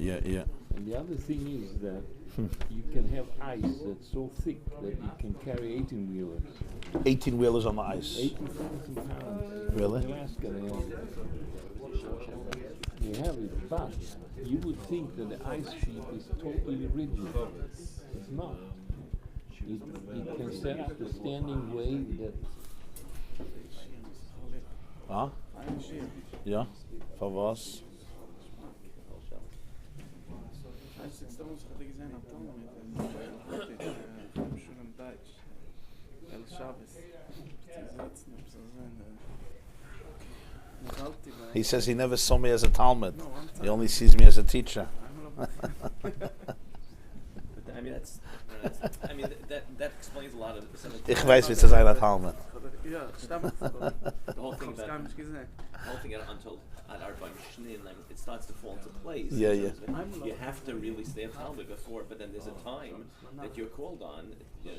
Yeah. And the other thing is that you can have ice that's so thick that it can carry 18-wheelers. 18-wheelers on the ice. 80,000 pounds. Really? In Alaska they have it, but you would think that the ice sheet is totally rigid. It's not. It can set up a standing wave that... Ah? Ja, von was? He says he never saw me as a Talmud. He only sees me as a teacher. I mean, that explains a lot of some of the Ich weiß, wie zu sein ein Talmud. the whole thing until Adar by Shnin, it starts to fall into place. Yeah. You have to really stay a Talmud before, but then there's a time that you're called on to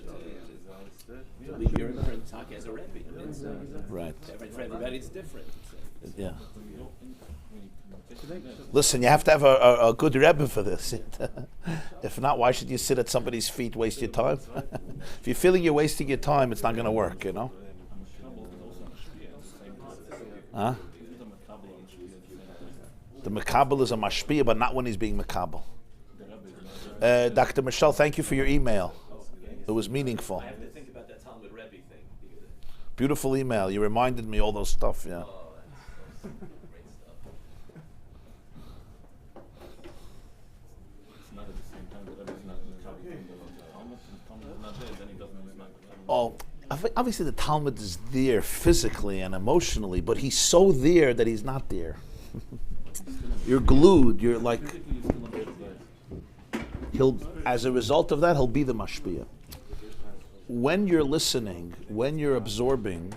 leave your imprint talk as a Rabbi. Right. For everybody, it's different. Yeah. Listen, you have to have a good Rebbe for this. If not, why should you sit at somebody's feet, waste your time? If you're feeling you're wasting your time, it's not going to work, you know? Huh? The Makabel is a mashpia, but not when he's being Makabel. Dr. Michelle, thank you for your email. It was meaningful. I have to think about that Talmud Rebbe thing. Beautiful email. You reminded me all those stuff, yeah. Great stuff. It's not at the same time that Rebbe's not in the Talmud is not there, then he doesn't use Makabel. Oh, obviously the Talmud is there physically and emotionally, but he's so there that he's not there. You're glued. You're like he'll. As a result of that, he'll be the mashpia. When you're listening, when you're absorbing,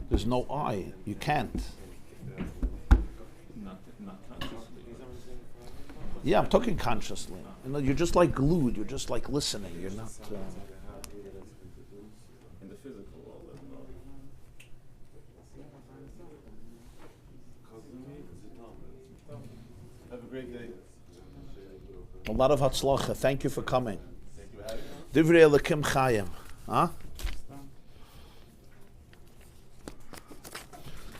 there's no I. You can't. Not consciously. Yeah, I'm talking consciously. You know, you're just like glued. You're just like listening. You're not. In the physical world as well. Have a great day. A lot of hatzlacha. Thank you for coming. Divrei Elokim Chayim. Huh?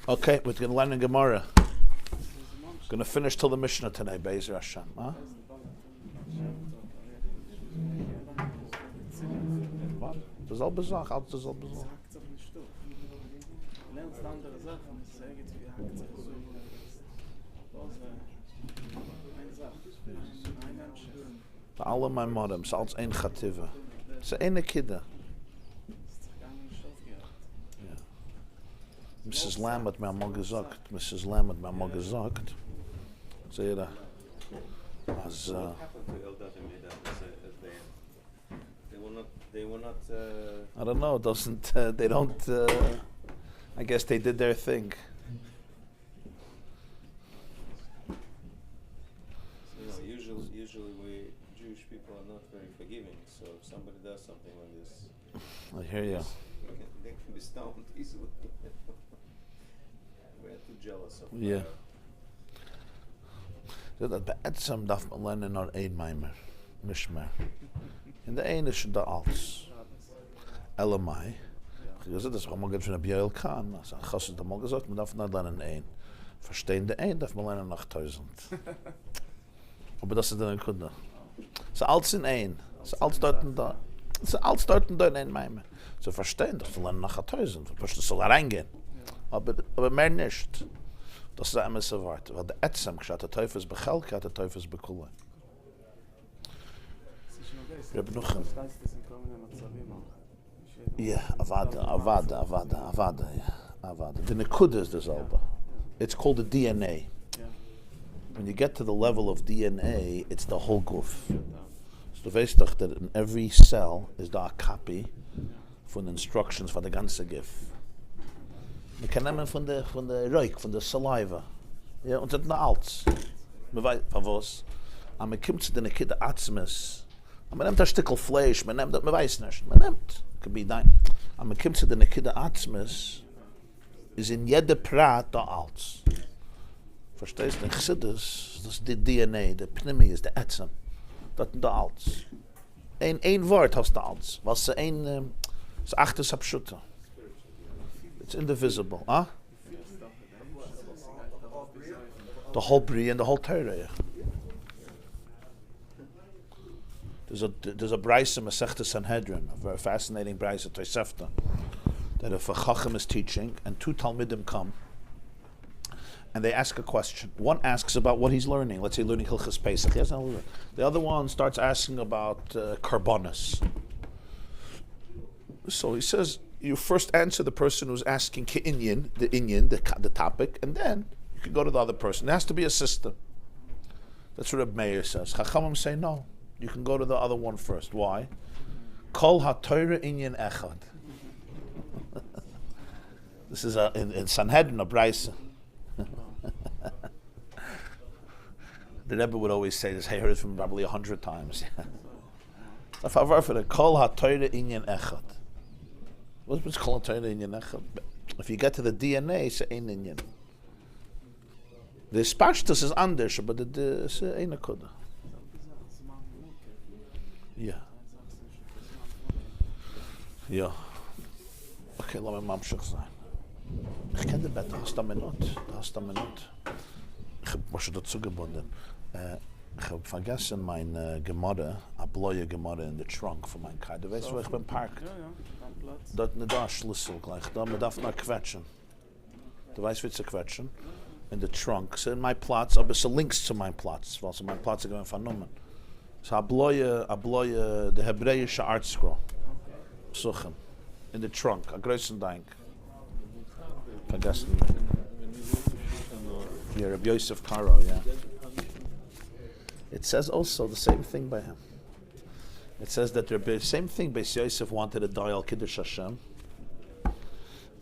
Okay, we're going to learn in Gemarah. Going to finish till the Mishnah today, Be'ezer Hashem. Huh? What? Das ist all bezach, alles ist all bezach. Alle mijn modem, ze als één gative. Ze ene kidde. Mrs. Lamb had mij allemaal gezakt. Mrs. Lamb had mij allemaal gezakt. Ze je als What happened to Eldad and Medad They were not. I don't know. Doesn't they don't? I guess they did their thing. Usually we Jewish people are not very forgiving. So if somebody does something like this, I hear you. they can be stoned easily. We're too jealous of. Yeah. Dat beetsam darf man lernen naar één meimer, nicht mehr. In de ene is de als. Elamai. Dus dat is allemaal goed van een Bjael Khan. Als een gast het allemaal gezegd, man darf niet lernen één. Verstehen de één, darf man lernen nach 1000. Aber das ist dann ein Kunde. So alles in één. So alles dort und da. So alles dort und da in één meimer. So verstehen, darf man lernen nach 1000. Verstehen, das soll reingehen. Aber mehr nicht. Das ist immer so weit. Weil der Ätzem, geschaut, der Teufel ist bechelke, der Teufel ist bekulle. Wir haben noch ein... Ja, Avada. The Nekuda is dasselbe. It's called the DNA. When you get to the level of DNA, it's the whole goof. So du weißt doch, that in every cell is da a copy von instructions for the ganze gif. Wir können nehmen von der Reuk, von der Saliva. Ja, und das ist alles. Man weiß, von was. Aber man kommt zu den Kinder Atzmes. Man nimmt ein Stückchen Fleisch, man weiß nicht. Man nimmt. Could be nein. Aber man kommt zu den Kinder Atzmes, ist in jeder Prat da alles. Verstehst du? In Chassidus, das ist die DNA, der Pnimi ist der Ätzem. Das ist der Alts. Ein Wort hast du Alts. Was ist ein, ist achtes Abschütte. It's indivisible, huh? The whole Bri and the whole Torah, yeah. There's a Braisa Masechta Sanhedrin, a very fascinating Braisa Tosefta, that if a Chacham is teaching and two Talmidim come and they ask a question, one asks about what he's learning. Let's say learning Hilchas Pesach. The other one starts asking about Karbonis. So he says, you first answer the person who's asking Ke'inyan, the topic, and then you can go to the other person. There has to be a system. That's what Reb Meir says. Chachamim say no. You can go to the other one first. Why? Kol ha-Torah inyan echad. This is in Sanhedrin, a Braisa. The Rebbe would always say this. I heard it from probably 100 times. Kol ha-Torah inyan echad. What's Kol ha-Torah inyan echad? If you get to the DNA, it's ein inyan. The Spashtus is anders, but it's ein akudah. Yeah. Ja. Okay, lass mich mamschig sein. Ich kenne den Bett, du hast eine Minute. Ich habe was dazu gebunden. Ich habe vergessen mein Gemarah, a bloye Gemarah in the trunk von meinem Kai. Du weißt, wo ich bin parkt? Ja, am Platz. Dort nicht da Schlüssel gleich. Da man darf noch quetschen. Du weißt, wie zu quetschen? In the trunk. So in mein Platz, aber so links zu meinem Platz. Weil so mein Platz ist vernommen. So a bloye, the hebräische art scroll. Suchen. In the trunk, a größen Dank. Vergessen. Yeah, Rabbi Yosef Karo, yeah. It says also the same thing by him. It says that the same thing Beis Yosef wanted to die al Kiddush Hashem.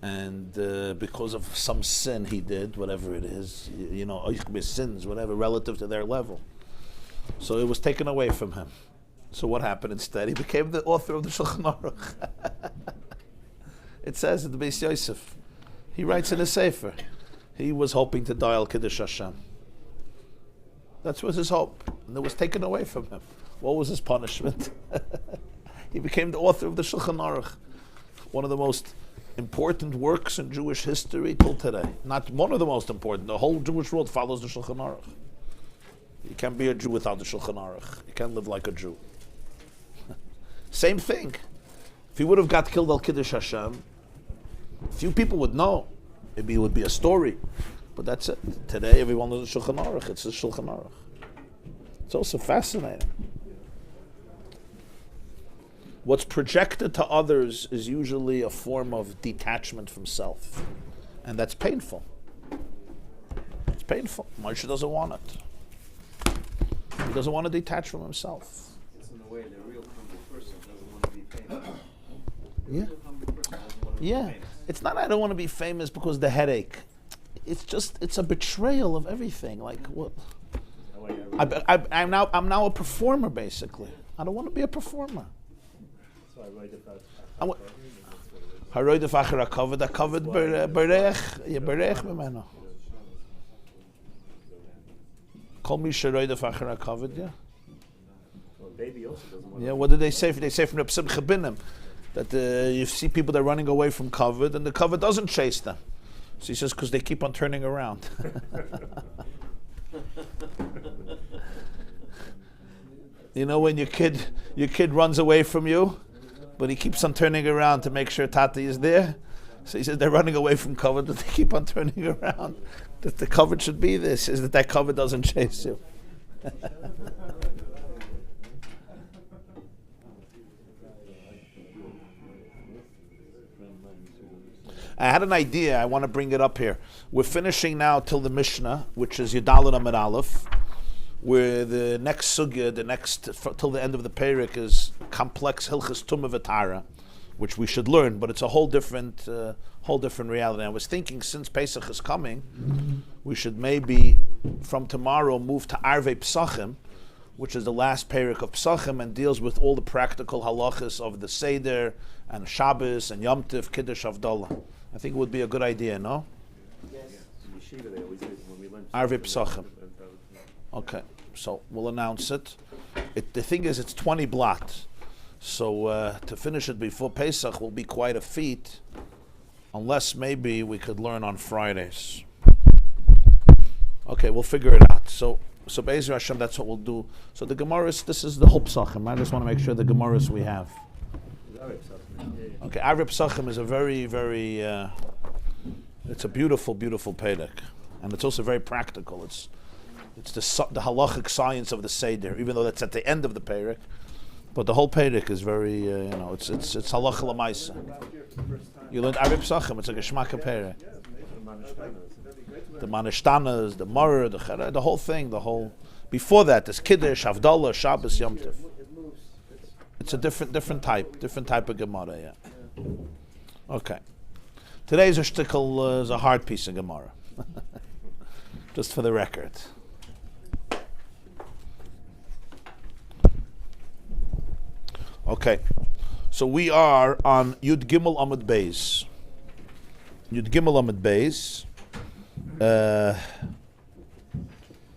And because of some sin he did, whatever it is, you know, sins, whatever, relative to their level. So it was taken away from him. So what happened instead? He became the author of the Shulchan Aruch. It says in the Beis Yosef, he writes in a sefer, he was hoping to die al Kiddush Hashem. That was his hope, and it was taken away from him. What was his punishment? He became the author of the Shulchan Aruch, one of the most important works in Jewish history till today. Not one of the most important. The whole Jewish world follows the Shulchan Aruch. You can't be a Jew without the Shulchan Aruch. You can't live like a Jew. Same thing. If he would have got killed al Kiddush Hashem, few people would know. Maybe it would be a story. But that's it. Today everyone knows the Shulchan Aruch. It's the Shulchan Aruch. It's also fascinating. What's projected to others is usually a form of detachment from self. And that's painful. It's painful. Moshe doesn't want it. He doesn't want to detach from himself. It's in a way the real humble person doesn't want to be famous. Yeah. Yeah. It's not I don't want to be famous because of the headache. It's just it's a betrayal of everything. Like what? I'm now a performer basically. I don't want to be a performer. So I write about Haroid of Achara covered. I covered Berech. Yeah, Berech Memeno. Call me Sharoid of Achara covered. Yeah. well, baby also doesn't want Yeah. What did they say? They say from the Simcha Binim that you see people that are running away from covered, and the covered doesn't chase them. So he says because they keep on turning around. You know when your kid runs away from you, but he keeps on turning around to make sure Tati is there. So he says they're running away from cover, but they keep on turning around. That the cover should be this, is that cover doesn't chase you. I had an idea, I want to bring it up here. We're finishing now till the Mishnah, which is Yudalad Amid Aleph, where the next sugya, till the end of the Perek is complex Hilchas Tumah V'Tara, which we should learn, but it's a whole different reality. I was thinking, since Pesach is coming, we should maybe from tomorrow move to Arvei Psachim, which is the last Perek of Psachim, and deals with all the practical halachas of the Seder and Shabbos and Yom Tov, Kiddush, Havdalah. I think it would be a good idea, no? In Yeshiva, they always say when we learn Arvei Pesachim. Okay, so we'll announce it. The thing is, it's 20 blot. So to finish it before Pesach will be quite a feat, unless maybe we could learn on Fridays. Okay, we'll figure it out. So Be'ezer Hashem, that's what we'll do. So the Gemarahs, this is the whole Pesachim. I just want to make sure the Gemarahs we have. Okay, Arvei Pesachim is a very, very, it's a beautiful, beautiful Perek. And it's also very practical. It's the halachic science of the Seder, even though that's at the end of the Perek. But the whole Perek is very, it's halacha l'maisa. You learned Arvei Pesachim, it's a geschmacka Perek. The Manishtanas, the Maror, the Chera, the whole thing, before that, there's Kiddush, Havdalah, Shabbos, Yom Tov. It's a different type of Gemarah, yeah. Okay. Today's a shtickle is a hard piece of Gemarah. Just for the record. Okay. So we are on Yud Gimel Amud Beis. Yud Gimel Amud Beis.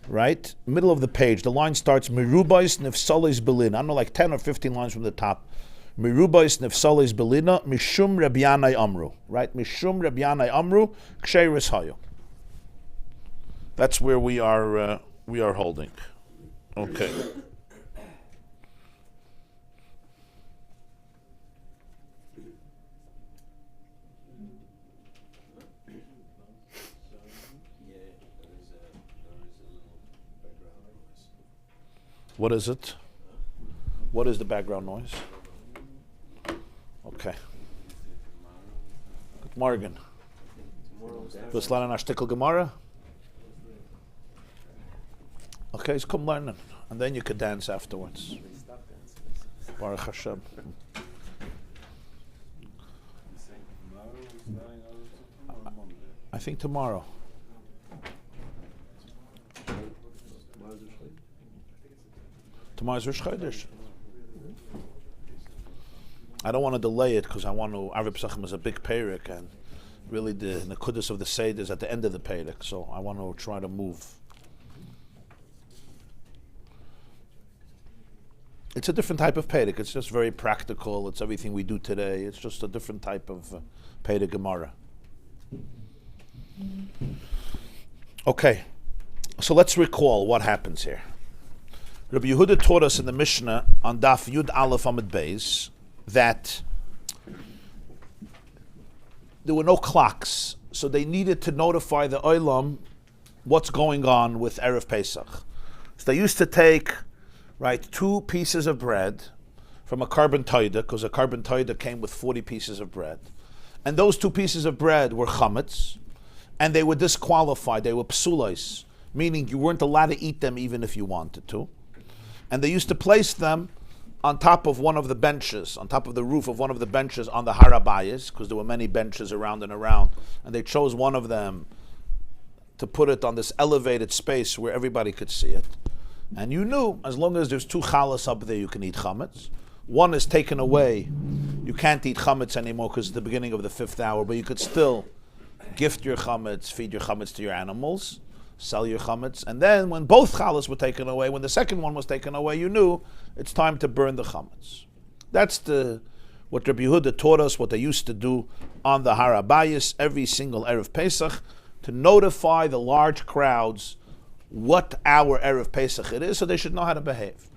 Right? Middle of the page. The line starts Merubais Nefsalis Belina. I don't know, like 10 or 15 lines from the top. Merubais Nefsalis Belina Mishum Rabyanai Amru. Right? Mishum Rabyanai Amru Ksheris Hayu. That's where we are holding. Okay. What is it? What is the background noise? Okay. Good morning. Willst du lernen a Stickel Gemarah? Okay, so come learn it. And then you could dance afterwards. Baruch Hashem. I think tomorrow. Tomorrow's Rosh Chodesh. I don't want to delay it because I want to. Arvei Pesachim is a big Perek, and really the Nekudas of the Seder is at the end of the Perek, so I want to try to move. It's a different type of Perek. It's just very practical. It's everything we do today. It's just a different type of Perek Gemarah. Okay, so let's recall what happens here. Rabbi Yehuda taught us in the Mishnah on Daf Yud Aleph Amud Beis that there were no clocks, so they needed to notify the Olam what's going on with Erev Pesach. So they used to take, 2 pieces of bread from a carbon toida, because a carbon toida came with 40 pieces of bread, and those 2 pieces of bread were chametz, and they were disqualified. They were psulais, meaning you weren't allowed to eat them even if you wanted to. And they used to place them on top of one of the benches, on top of the roof of one of the benches on the Harabayas, because there were many benches around and around. And they chose one of them to put it on this elevated space where everybody could see it. And you knew, as long as there's 2 chalas up there, you can eat chametz. One is taken away. You can't eat chametz anymore because it's the beginning of the 5th hour, but you could still gift your chametz, feed your chametz to your animals, sell your chametz, and then when both chalas were taken away, when the second one was taken away, you knew it's time to burn the chametz. That's what Rabbi Yehuda taught us, what they used to do on the Harabayas every single Erev Pesach, to notify the large crowds what hour Erev Pesach it is, so they should know how to behave.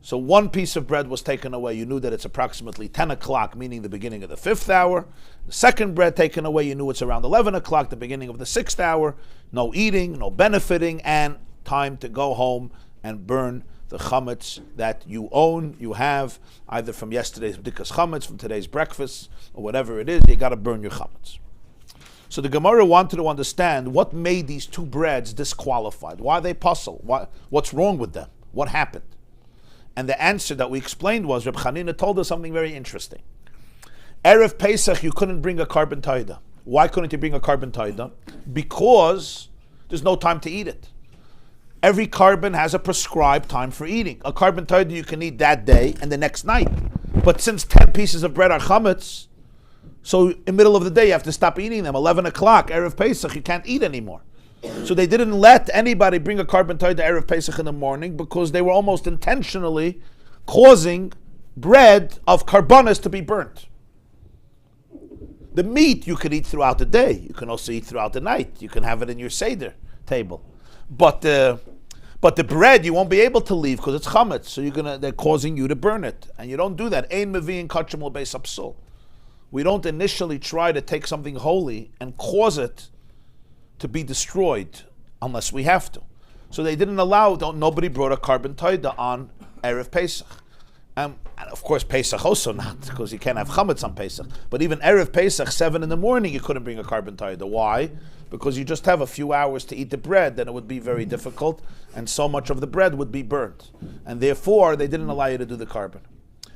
So 1 piece of bread was taken away, you knew that it's approximately 10 o'clock, meaning the beginning of the 5th hour. The second bread taken away, you knew it's around 11 o'clock, the beginning of the 6th hour. No eating, no benefiting, and time to go home and burn the chametz that you own, you have, either from yesterday's b'dikas chametz, from today's breakfast, or whatever it is, you got to burn your chametz. So the Gemarah wanted to understand what made these 2 breads disqualified. Why are they puzzle? What's wrong with them? What happened? And the answer that we explained was, Reb Chanina told us something very interesting. Erev Pesach, you couldn't bring a carbon taida. Why couldn't you bring a carbon taida? Because there's no time to eat it. Every carbon has a prescribed time for eating. A carbon taida you can eat that day and the next night. But since 10 pieces of bread are chametz, so in the middle of the day you have to stop eating them. 11 o'clock, Erev Pesach, you can't eat anymore. So they didn't let anybody bring a carbon taida Erev Pesach in the morning because they were almost intentionally causing bread of karbonis to be burnt. The meat you could eat throughout the day. You can also eat throughout the night. You can have it in your Seder table. But the bread you won't be able to leave because it's chametz. So they're causing you to burn it. And you don't do that. Ein mevi'in kachim l'beis hapsul. We don't initially try to take something holy and cause it to be destroyed unless we have to. So they didn't allow, nobody brought a carbon taida on Erev Pesach. And of course Pesach also not, because you can't have chametz on Pesach. But even Erev Pesach, 7 in the morning, you couldn't bring a carbon taida. Why? Because you just have a few hours to eat the bread, then it would be very difficult, and so much of the bread would be burnt. And therefore, they didn't allow you to do the carbon.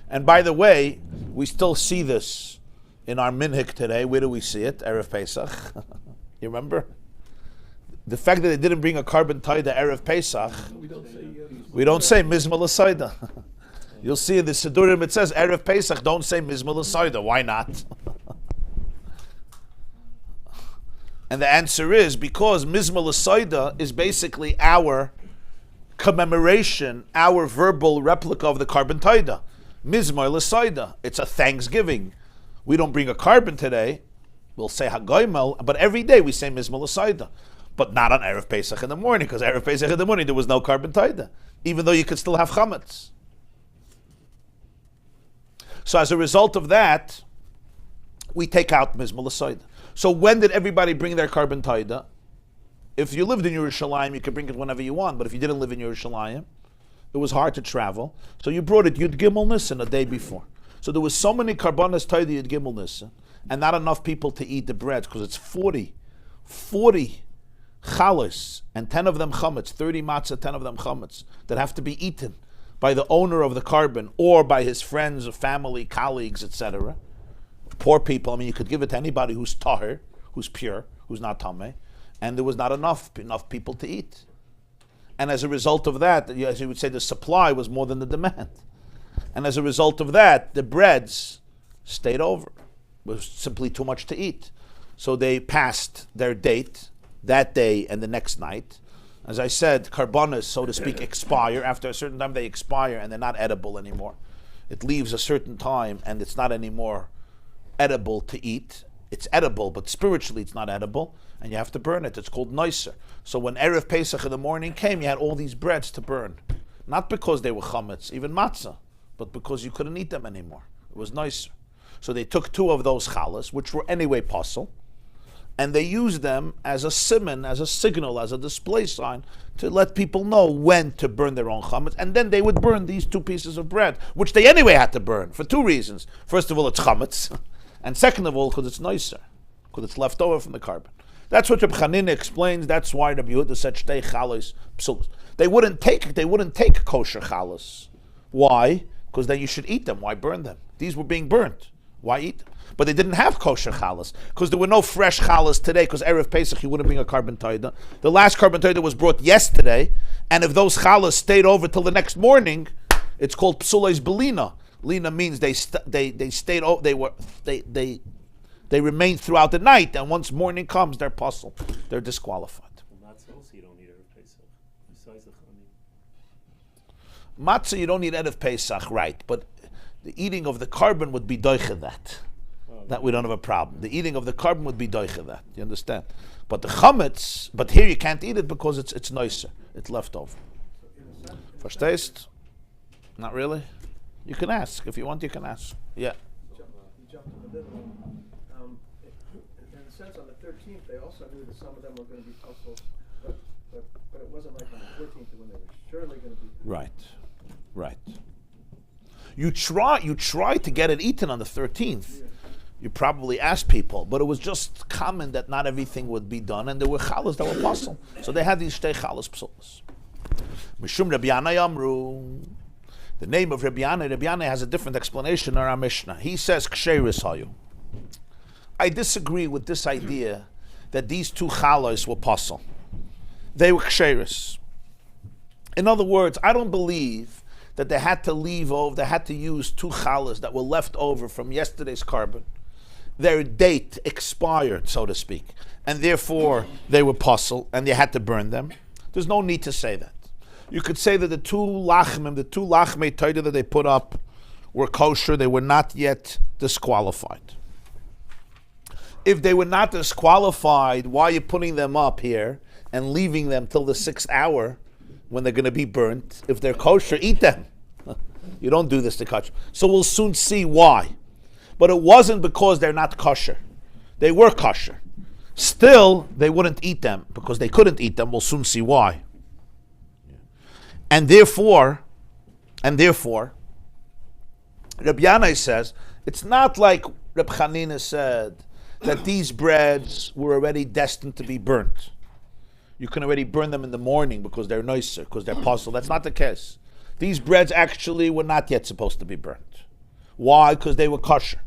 And by the way, we still see this in our minhag today. Where do we see it? Erev Pesach. You remember? The fact that they didn't bring a carbon taida Erev Pesach, we don't say Mizma L'Saida. You'll see in the Sidurim it says Erev Pesach, don't say Mizma L'Saida. Why not? And the answer is because Mizma L'Saida is basically our commemoration, our verbal replica of the carbon taida. Mizma L'Saida. It's a thanksgiving. We don't bring a carbon today. We'll say Hagoymel, but every day we say Mizma L'Saida. But not on Erev Pesach in the morning, because Erev Pesach in the morning there was no carbon taida, even though you could still have chametz. So as a result of that, we take out Mizma L'Saida. So when did everybody bring their carbon taida? If you lived in Yerushalayim, you could bring it whenever you want, but if you didn't live in Yerushalayim, it was hard to travel. So you brought it Yud Gimel Nisan a day before. So there was so many karbanas taida Yud Gimel Nisan, and not enough people to eat the bread, because it's 40 chalas, and 10 of them chametz, 30 matzah, 10 of them chametz, that have to be eaten by the owner of the carbon or by his friends or family, colleagues, etc. Poor people, I mean, you could give it to anybody who's tahir, who's pure, who's not tameh, and there was not enough people to eat. And as a result of that, as you would say, the supply was more than the demand. And as a result of that, the breads stayed over. It was simply too much to eat. So they passed their date that day and the next night. As I said, karbanas, so to speak, expire. After a certain time they expire and they're not edible anymore. It leaves a certain time and it's not anymore edible to eat. It's edible, but spiritually it's not edible, and you have to burn it. It's called noiser. So when Erev Pesach in the morning came, you had all these breads to burn. Not because they were chametz, even matzah, but because you couldn't eat them anymore. It was noiser. So they took 2 of those chalas, which were anyway pasul, and they used them as a siman, as a signal, as a display sign to let people know when to burn their own chametz. And then they would burn these 2 pieces of bread, which they anyway had to burn for 2 reasons. First of all, it's chametz, and second of all, because it's noiser, because it's left over from the carbon. That's what Reb Chanina explains. That's why Rabbi Yehuda said shtei chalos psulos. They wouldn't take kosher chalos. Why? Because then you should eat them. Why burn them? These were being burnt. Why eat them? But they didn't have kosher chalas because there were no fresh chalas today. Because Erev Pesach you wouldn't bring a carbon taida. The last carbon taida was brought yesterday, and if those chalas stayed over till the next morning, it's called psules belina. Lina means they remained throughout the night, and once morning comes, they're puzzle. They're disqualified. Matzah also you don't need Erev Pesach. Besides the Matzah you don't need Erev Pesach, right? But the eating of the carbon would be doicha that. That we don't have a problem. The eating of the carbon would be doicha that. You understand? But the chametz, but here you can't eat it because it's nicer. It's left over. Verstehst? Not really? You can ask. If you want, you can ask. Yeah. You jumped in the middle. In a sense, on the 13th, they also knew that some of them were going to be puzzles, but it wasn't like on the 14th when they were surely going to be. Right. You try to get it eaten on the 13th. You probably asked people, but it was just common that not everything would be done, and there were chalas that were puzzle. So they had these shtei chalas psulas. Mishum Rabbi Yanai Amru. The name of Rabbi Yanai has a different explanation in our Mishnah. He says, Ksheris hayu. I disagree with this idea that these 2 chalas were puzzle. They were ksheris. In other words, I don't believe that they had to use 2 chalas that were left over from yesterday's carbon their date expired, so to speak, and therefore they were puzzled and they had to burn them, there's no need to say that. You could say that the two lachmei toida that they put up were kosher, they were not yet disqualified. If they were not disqualified, why are you putting them up here and leaving them till the 6th hour when they're going to be burnt? If they're kosher, eat them. You don't do this to kosher. So we'll soon see why. But it wasn't because they're not kosher. They were kosher. Still, they wouldn't eat them because they couldn't eat them. We'll soon see why. And therefore, Rabbi Yanai says, it's not like Reb Chanina said that these breads were already destined to be burnt. You can already burn them in the morning because they're nicer, because they're puzzled. That's not the case. These breads actually were not yet supposed to be burnt. Why? Because they were kosher.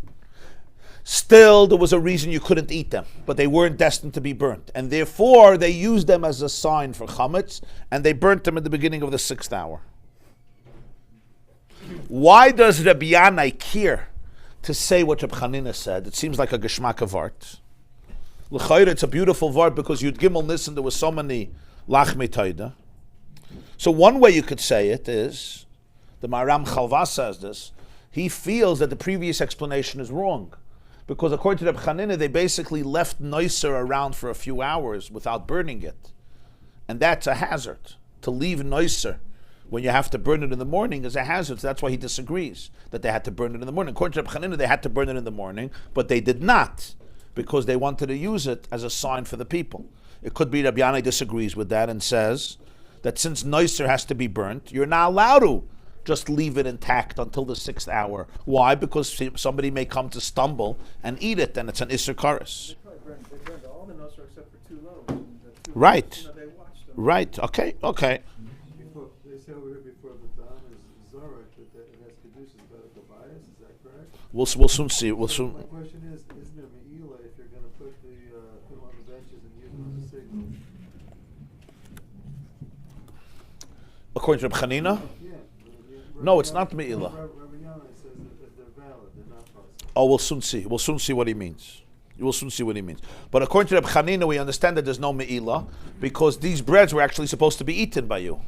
Still, there was a reason you couldn't eat them, but they weren't destined to be burnt. And therefore, they used them as a sign for chametz, and they burnt them at the beginning of the 6th hour. Why does Rabbi Yanai care to say what Reb Chanina said? It seems like a geschmack of art. L'chayr, it's a beautiful vart because Yud Gimel Nissen, there was so many lachmei toida. So one way you could say it is, the Maram Chalva says this, he feels that the previous explanation is wrong. Because according to Reb Chanina, they basically left noiser around for a few hours without burning it. And that's a hazard. To leave noiser when you have to burn it in the morning is a hazard. So that's why he disagrees that they had to burn it in the morning. According to Reb Chanina, they had to burn it in the morning, but they did not, because they wanted to use it as a sign for the people. It could be Rabbi Yanai disagrees with that and says that since noiser has to be burnt, you're not allowed to just leave it intact until the 6th hour. Why? Because somebody may come to stumble and eat it, and it's an Isser Kares. They burned all the nosser except for 2 loaves. And the 2 Right. loaves, they watched them. Right. Okay. Before, they say over here before the Dam is Zorak that it has Kedusha better to bias, is that correct? We'll soon see. My question is, isn't there Me'ila if you're going to put them on the benches and use them as a signal? According to Reb Chanina? Yeah. No, it's not Me'ila. Rabbi Yanai says that if they're valid, they're not possible. Oh, we'll soon see. We'll soon see what he means. You will soon see what he means. But according to Reb Chanina, we understand that there's no Me'ila because these breads were actually supposed to be eaten by you.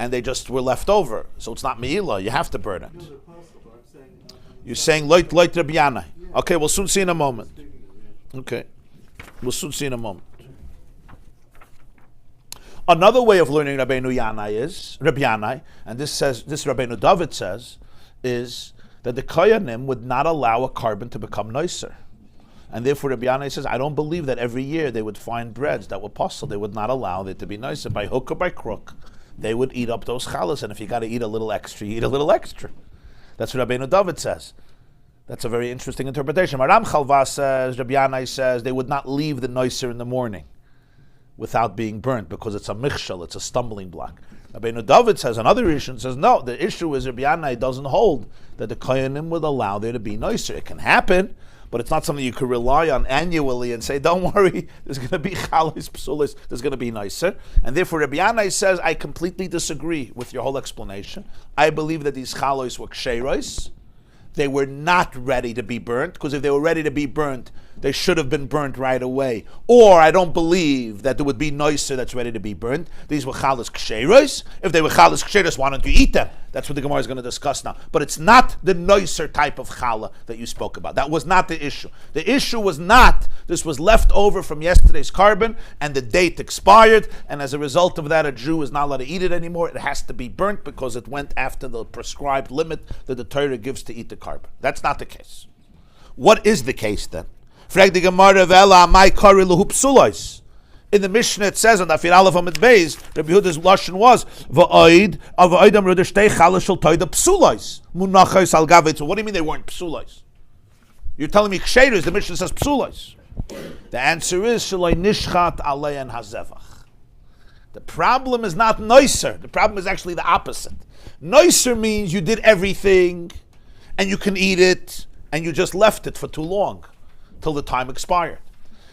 And they just were left over. So it's not Me'ila. You have to burn it. No, they're possible. I'm saying... You're saying Loit Rabbi Yanai. Okay, we'll soon see in a moment. Okay. We'll soon see in a moment. Another way of learning Rabbi Yanai, and this Rabbi David says, is that the Koyanim would not allow a carbon to become nicer. And therefore Rabbi Yanai says, I don't believe that every year they would find breads that were possible. They would not allow it to be nicer. By hook or by crook, they would eat up those challahs, and if you got to eat a little extra, you eat a little extra. That's what Rabbi David says. That's a very interesting interpretation. Maram Chalva says, Rabbi Yanai says, they would not leave the nicer in the morning without being burnt because it's a michshel, it's a stumbling block. Rabbi David says, another issue, says, no, the issue is Rabbi Yanai doesn't hold that the Koyanim would allow there to be nicer. It can happen, but it's not something you could rely on annually and say, don't worry, there's going to be chalos, psulis, there's going to be nicer. And therefore Rabbi Yanai says, I completely disagree with your whole explanation. I believe that these chalos were ksheros. They were not ready to be burnt, because if they were ready to be burnt, they should have been burnt right away. Or I don't believe that there would be noiser that's ready to be burnt. These were chalas ksheros. If they were chalas ksheros, why don't you eat them? That's what the Gemarah is going to discuss now. But it's not the noiser type of challah that you spoke about. That was not the issue. The issue was not, this was left over from yesterday's carbon, and the date expired, and as a result of that, a Jew is not allowed to eat it anymore. It has to be burnt because it went after the prescribed limit that the Torah gives to eat the carbon. That's not the case. What is the case then? Frag the Gemarah v'ela my kari lehu psulos. In the Mishnah it says on Afir Aleph Amid Beis, Rabbi Yehuda's lashon was v'oid av'oidam rodeshtei chalas shel toida psulos munachos al gavei. So what do you mean they weren't psulos? You're telling me ksheros? The Mishnah says psulos. The answer is shaloi nishchat alein hazevach. The problem is not noiser. The problem is actually the opposite. Noiser means you did everything, and you can eat it, and you just left it for too long, till the time expired.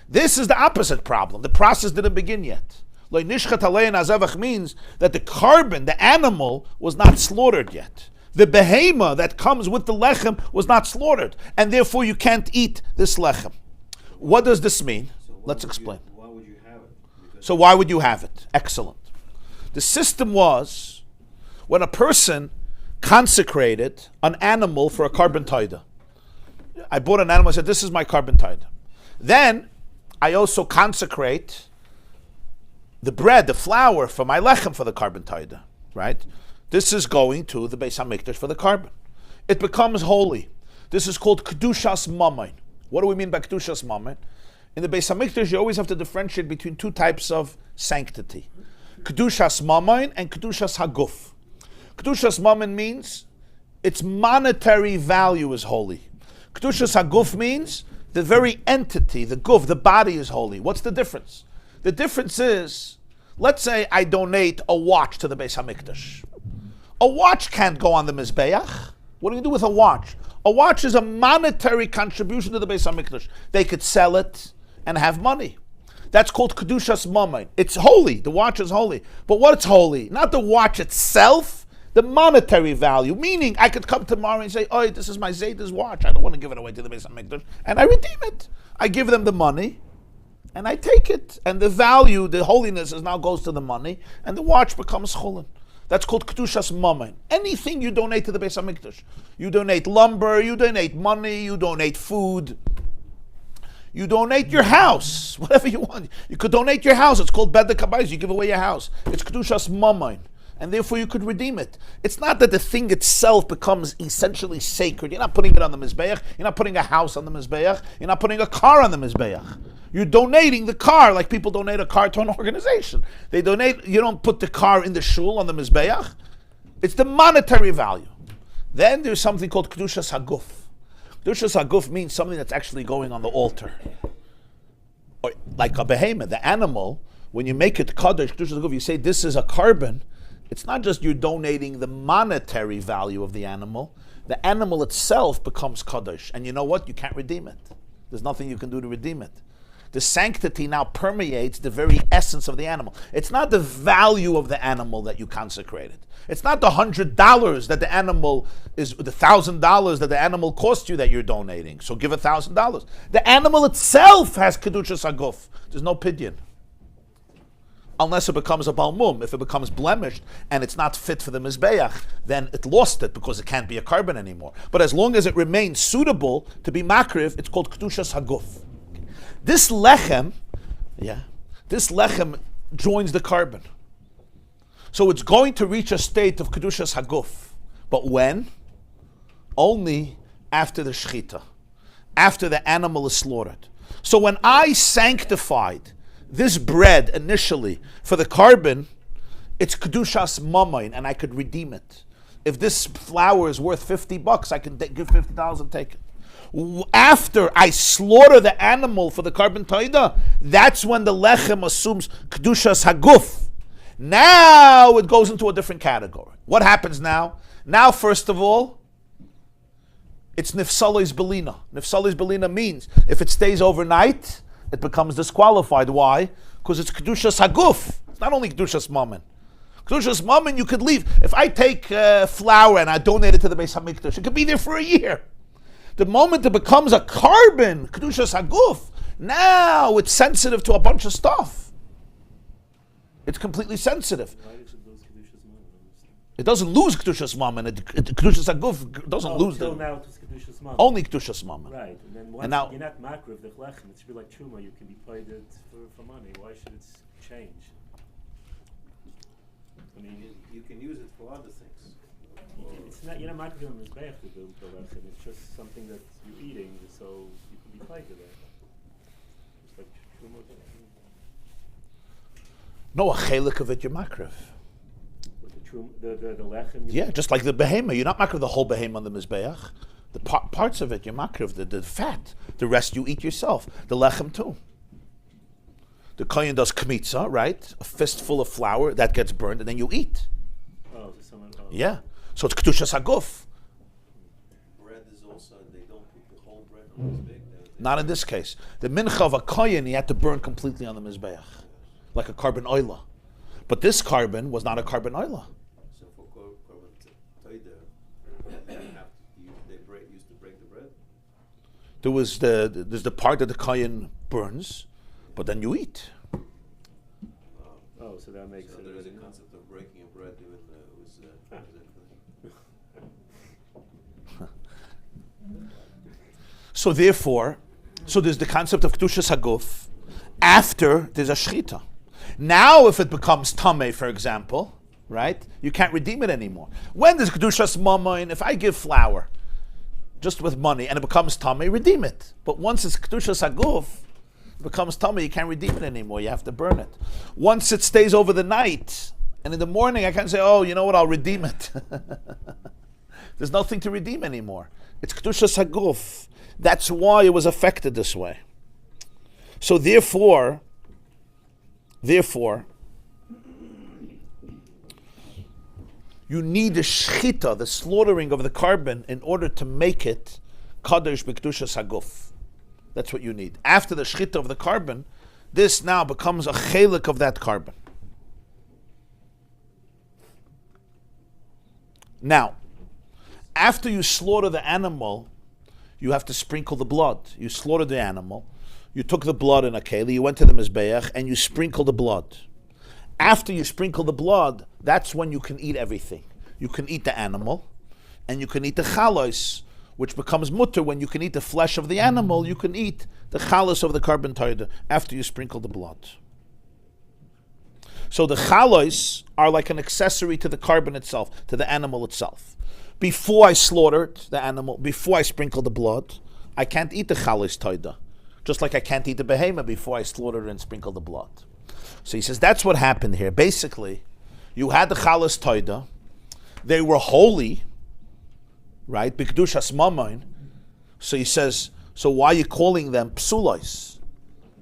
This is the opposite problem. The process didn't begin yet. Nishchat alein hazevach means that the carbon, the animal, was not slaughtered yet. The behema that comes with the lechem was not slaughtered, and therefore you can't eat this lechem. What does this mean? Let's explain. Why would you have it? Because So why would you have it? Excellent. The system was when a person consecrated an animal for a carbon taida. I bought an animal, I said, this is my carbon taida. Then I also consecrate the bread, the flour for my lechem for the carbon taida, right? This is going to the Beis HaMikdash for the carbon. It becomes holy. This is called Kedushas Mamain. What do we mean by Kedushas Mamain? In the Beis HaMikdash, you always have to differentiate between two types of sanctity. Kedushas Mamain and Kedushas Haguf. Kedushas Mamain means its monetary value is holy. Kedushas Haguf means the very entity, the guf, the body is holy. What's the difference? The difference is, let's say I donate a watch to the Beis HaMikdash. A watch can't go on the Mizbeach. What do you do with a watch? A watch is a monetary contribution to the Beis HaMikdash. They could sell it and have money. That's called Kedushas Mamain. It's holy. The watch is holy. But what's holy? Not the watch itself, the monetary value. Meaning, I could come tomorrow and say, oh, this is my Zayda's watch. I don't want to give it away to the Beis HaMikdash. And I redeem it. I give them the money, and I take it. And the value, the holiness, now goes to the money, and the watch becomes chulin. That's called Kedushas Mamain. Anything you donate to the Beis HaMikdash. You donate lumber, you donate money, you donate food. You donate your house, whatever you want. You could donate your house. It's called Bedek Habayis. You give away your house. It's Kedushas Mamain. And therefore you could redeem it. It's not that the thing itself becomes essentially sacred. You're not putting it on the Mizbeach. You're not putting a house on the Mizbeach. You're not putting a car on the Mizbeach. You're donating the car like people donate a car to an organization. They donate, you don't put the car in the shul on the Mizbeach. It's the monetary value. Then there's something called Kedushas Haguf. Kedushas Haguf means something that's actually going on the altar. Or like a behemoth, the animal, when you make it Kaddish, Kedushas Haguf, you say this is a carbon. It's not just you're donating the monetary value of the animal itself becomes Kaddish. And you know what? You can't redeem it. There's nothing you can do to redeem it. The sanctity now permeates the very essence of the animal. It's not the value of the animal that you consecrated. It's not the $100 that the animal is, the $1,000 that the animal cost you that you're donating. So give $1,000. The animal itself has Kedushas Haguf. There's no pidyon. Unless it becomes a balmum. If it becomes blemished and it's not fit for the Mizbeach, then it lost it because it can't be a carbon anymore. But as long as it remains suitable to be makriv, it's called Kedushas Haguf. This lechem joins the carbon. So it's going to reach a state of Kedushas Haguf. But when? Only after the shechita, after the animal is slaughtered. So when I sanctified this bread initially for the carbon, it's Kedushas Mamain, and I could redeem it. If this flour is worth $50, I can give $50 and take it. After I slaughter the animal for the carbon taida, that's when the lechem assumes Kedushas Haguf. Now it goes into a different category. What happens now? Now, first of all, it's Nifsalois Belina. Nifsalois Belina means if it stays overnight, it becomes disqualified. Why? Because it's Kedushas Haguf. It's not only Kedushas Mammon. Kedushas Mammon, you could leave. If I take flour and I donate it to the Beis HaMikdash, it could be there for a year. The moment it becomes a carbon, Kedushas Haguf, now it's sensitive to a bunch of stuff. It's completely sensitive. Why does it lose Kedushas Mammon? It doesn't lose Kedushas Mammon. Kedushas Haguf doesn't lose Until the... now it was Kedushas Mammon. Only Kedushas Mammon. Right, and then once And now- you're not makriv the lechem, it should be like truma. You can be paid it for money. Why should it change? I mean, You can use it for other things. it's not. You're not makriv on mizbeach with the lechem. It's just something that you're eating, so you can be paid with it. It's like truma. No, a chelik of it, you're makriv. The lechem. Yeah, just like the behema. You're not makriv the whole behema on the mizbeach. The parts of it, you're makriv, the fat. The rest you eat yourself. The lechem too. The kohen does kmitza, right? A fistful of flour, that gets burned, and then you eat. Oh, so someone. Oh. Yeah. So it's Kedushas Haguf. Bread is also, they don't put the whole bread on this big. Not in this case. The mincha of a kohen, he had to burn completely on the mizbeach, like a carbon oila. But this carbon was not a carbon oila. So for carbon taida, there's the part that the kohen burns, but then you eat. Oh, so that makes So it. there is a concept of breaking a bread even So therefore, there's the concept of Kedushas Haguf after there's a Shechita. Now if it becomes Tameh, for example, right, you can't redeem it anymore. When there's Kedushas Mammon, if I give flour just with money and it becomes Tameh, redeem it. But once it's Kedushas Haguf, it becomes Tameh, you can't redeem it anymore, you have to burn it. Once it stays over the night, and in the morning I can't say, oh, you know what, I'll redeem it. There's nothing to redeem anymore. It's Kedushas Haguf. That's why it was affected this way. So therefore, you need the shchita, the slaughtering of the carbon, in order to make it kadosh b'kedushas haguf. That's what you need. After the shchita of the carbon, this now becomes a chelik of that carbon. Now, after you slaughter the animal, you have to sprinkle the blood. You slaughtered the animal, you took the blood in a keli, you went to the mizbeach, and you sprinkle the blood. After you sprinkle the blood, that's when you can eat everything. You can eat the animal, and you can eat the chalos, which becomes mutter. When you can eat the flesh of the animal, you can eat the chalos of the carbon toida after you sprinkle the blood. So the chalos are like an accessory to the carbon itself, to the animal itself. Before I slaughtered the animal, before I sprinkled the blood, I can't eat the chalos toida. Just like I can't eat the behemoth before I slaughtered and sprinkled the blood. So he says that's what happened here. Basically, you had the chalos toida, they were holy, right? B'kedushas mammon. So he says, so why are you calling them psulos?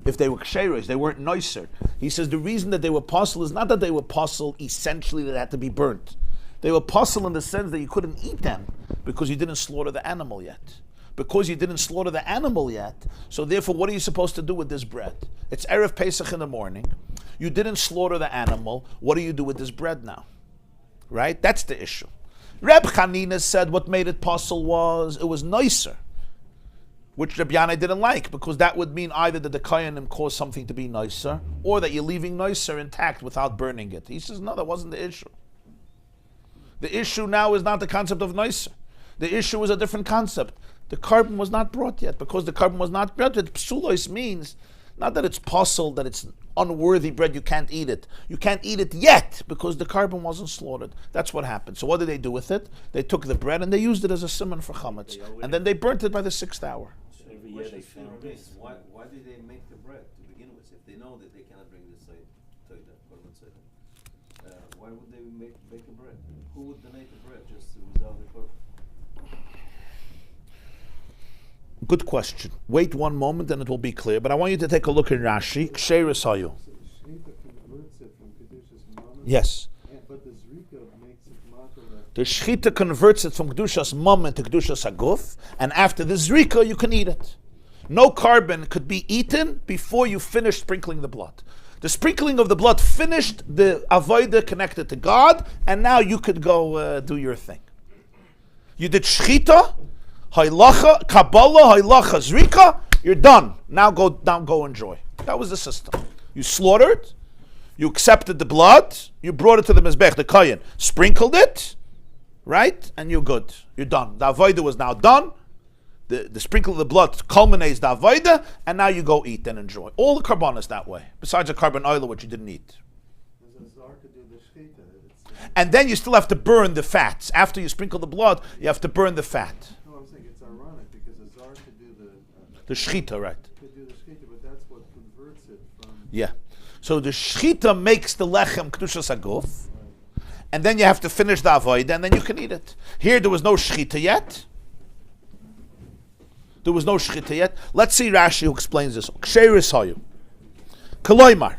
If they were ksheros, they weren't nicer. He says the reason that they were pasul is not that they were pasul essentially that they had to be burnt. They were pasul in the sense that you couldn't eat them because you didn't slaughter the animal yet. Because you didn't slaughter the animal yet, so therefore what are you supposed to do with this bread? It's Erev Pesach in the morning. You didn't slaughter the animal. What do you do with this bread now? Right? That's the issue. Reb Chanina said what made it pasul was it was nicer, which Reb Yanai didn't like, because that would mean either that the Kohanim caused something to be nicer, or that you're leaving nicer intact without burning it. He says, no, that wasn't the issue. The issue now is not the concept of nicer. The issue is a different concept. The carbon was not brought yet. Because the carbon was not brought yet, psulos means not that it's pasul, that it's unworthy bread, you can't eat it. You can't eat it yet because the carbon wasn't slaughtered. That's what happened. So what did they do with it? They took the bread and they used it as a simon for chametz. And then they burnt it by the 6th hour. Every year they found this. Why did they make the bread to begin with? If they know that they cannot bring this side, why would they make the bread? Who would donate the bread just to resolve the korban? Good question. Wait one moment and it will be clear. But I want you to take a look in Rashi. Ksheris hayu. So Shechita converts it from Kedushas Mammon. Yes. But the Zrika makes it makel. The Shechita converts it from Kedushas Mammon to Kedushas Haguf, and after the Zrika, you can eat it. No carbon could be eaten before you finish sprinkling the blood. The sprinkling of the blood finished the avodah connected to God, and now you could go do your thing. You did Shechita, Hailacha, Kabbalah, Hailacha, Zrika, you're done. Now go enjoy. That was the system. You slaughtered, you accepted the blood, you brought it to the Mizbech, the Kohen, sprinkled it, right? And you're good. You're done. The avodah was now done. The sprinkle of the blood culminates the avodah, and now you go eat and enjoy. All the karbanos that way, besides the carbon oil, which you didn't eat. And then you still have to burn the fats. After you sprinkle the blood, you have to burn the fat. No, I'm saying it's ironic because Azar could do the shechita, right? Could do the shechita, but that's what converts it from. Yeah. So the shechita makes the lechem kedushas haguf, and then you have to finish the avodah, and then you can eat it. Here there was no shechita yet. There was no shechita yet. Let's see Rashi who explains this. Ksheris hayu. Koloimar.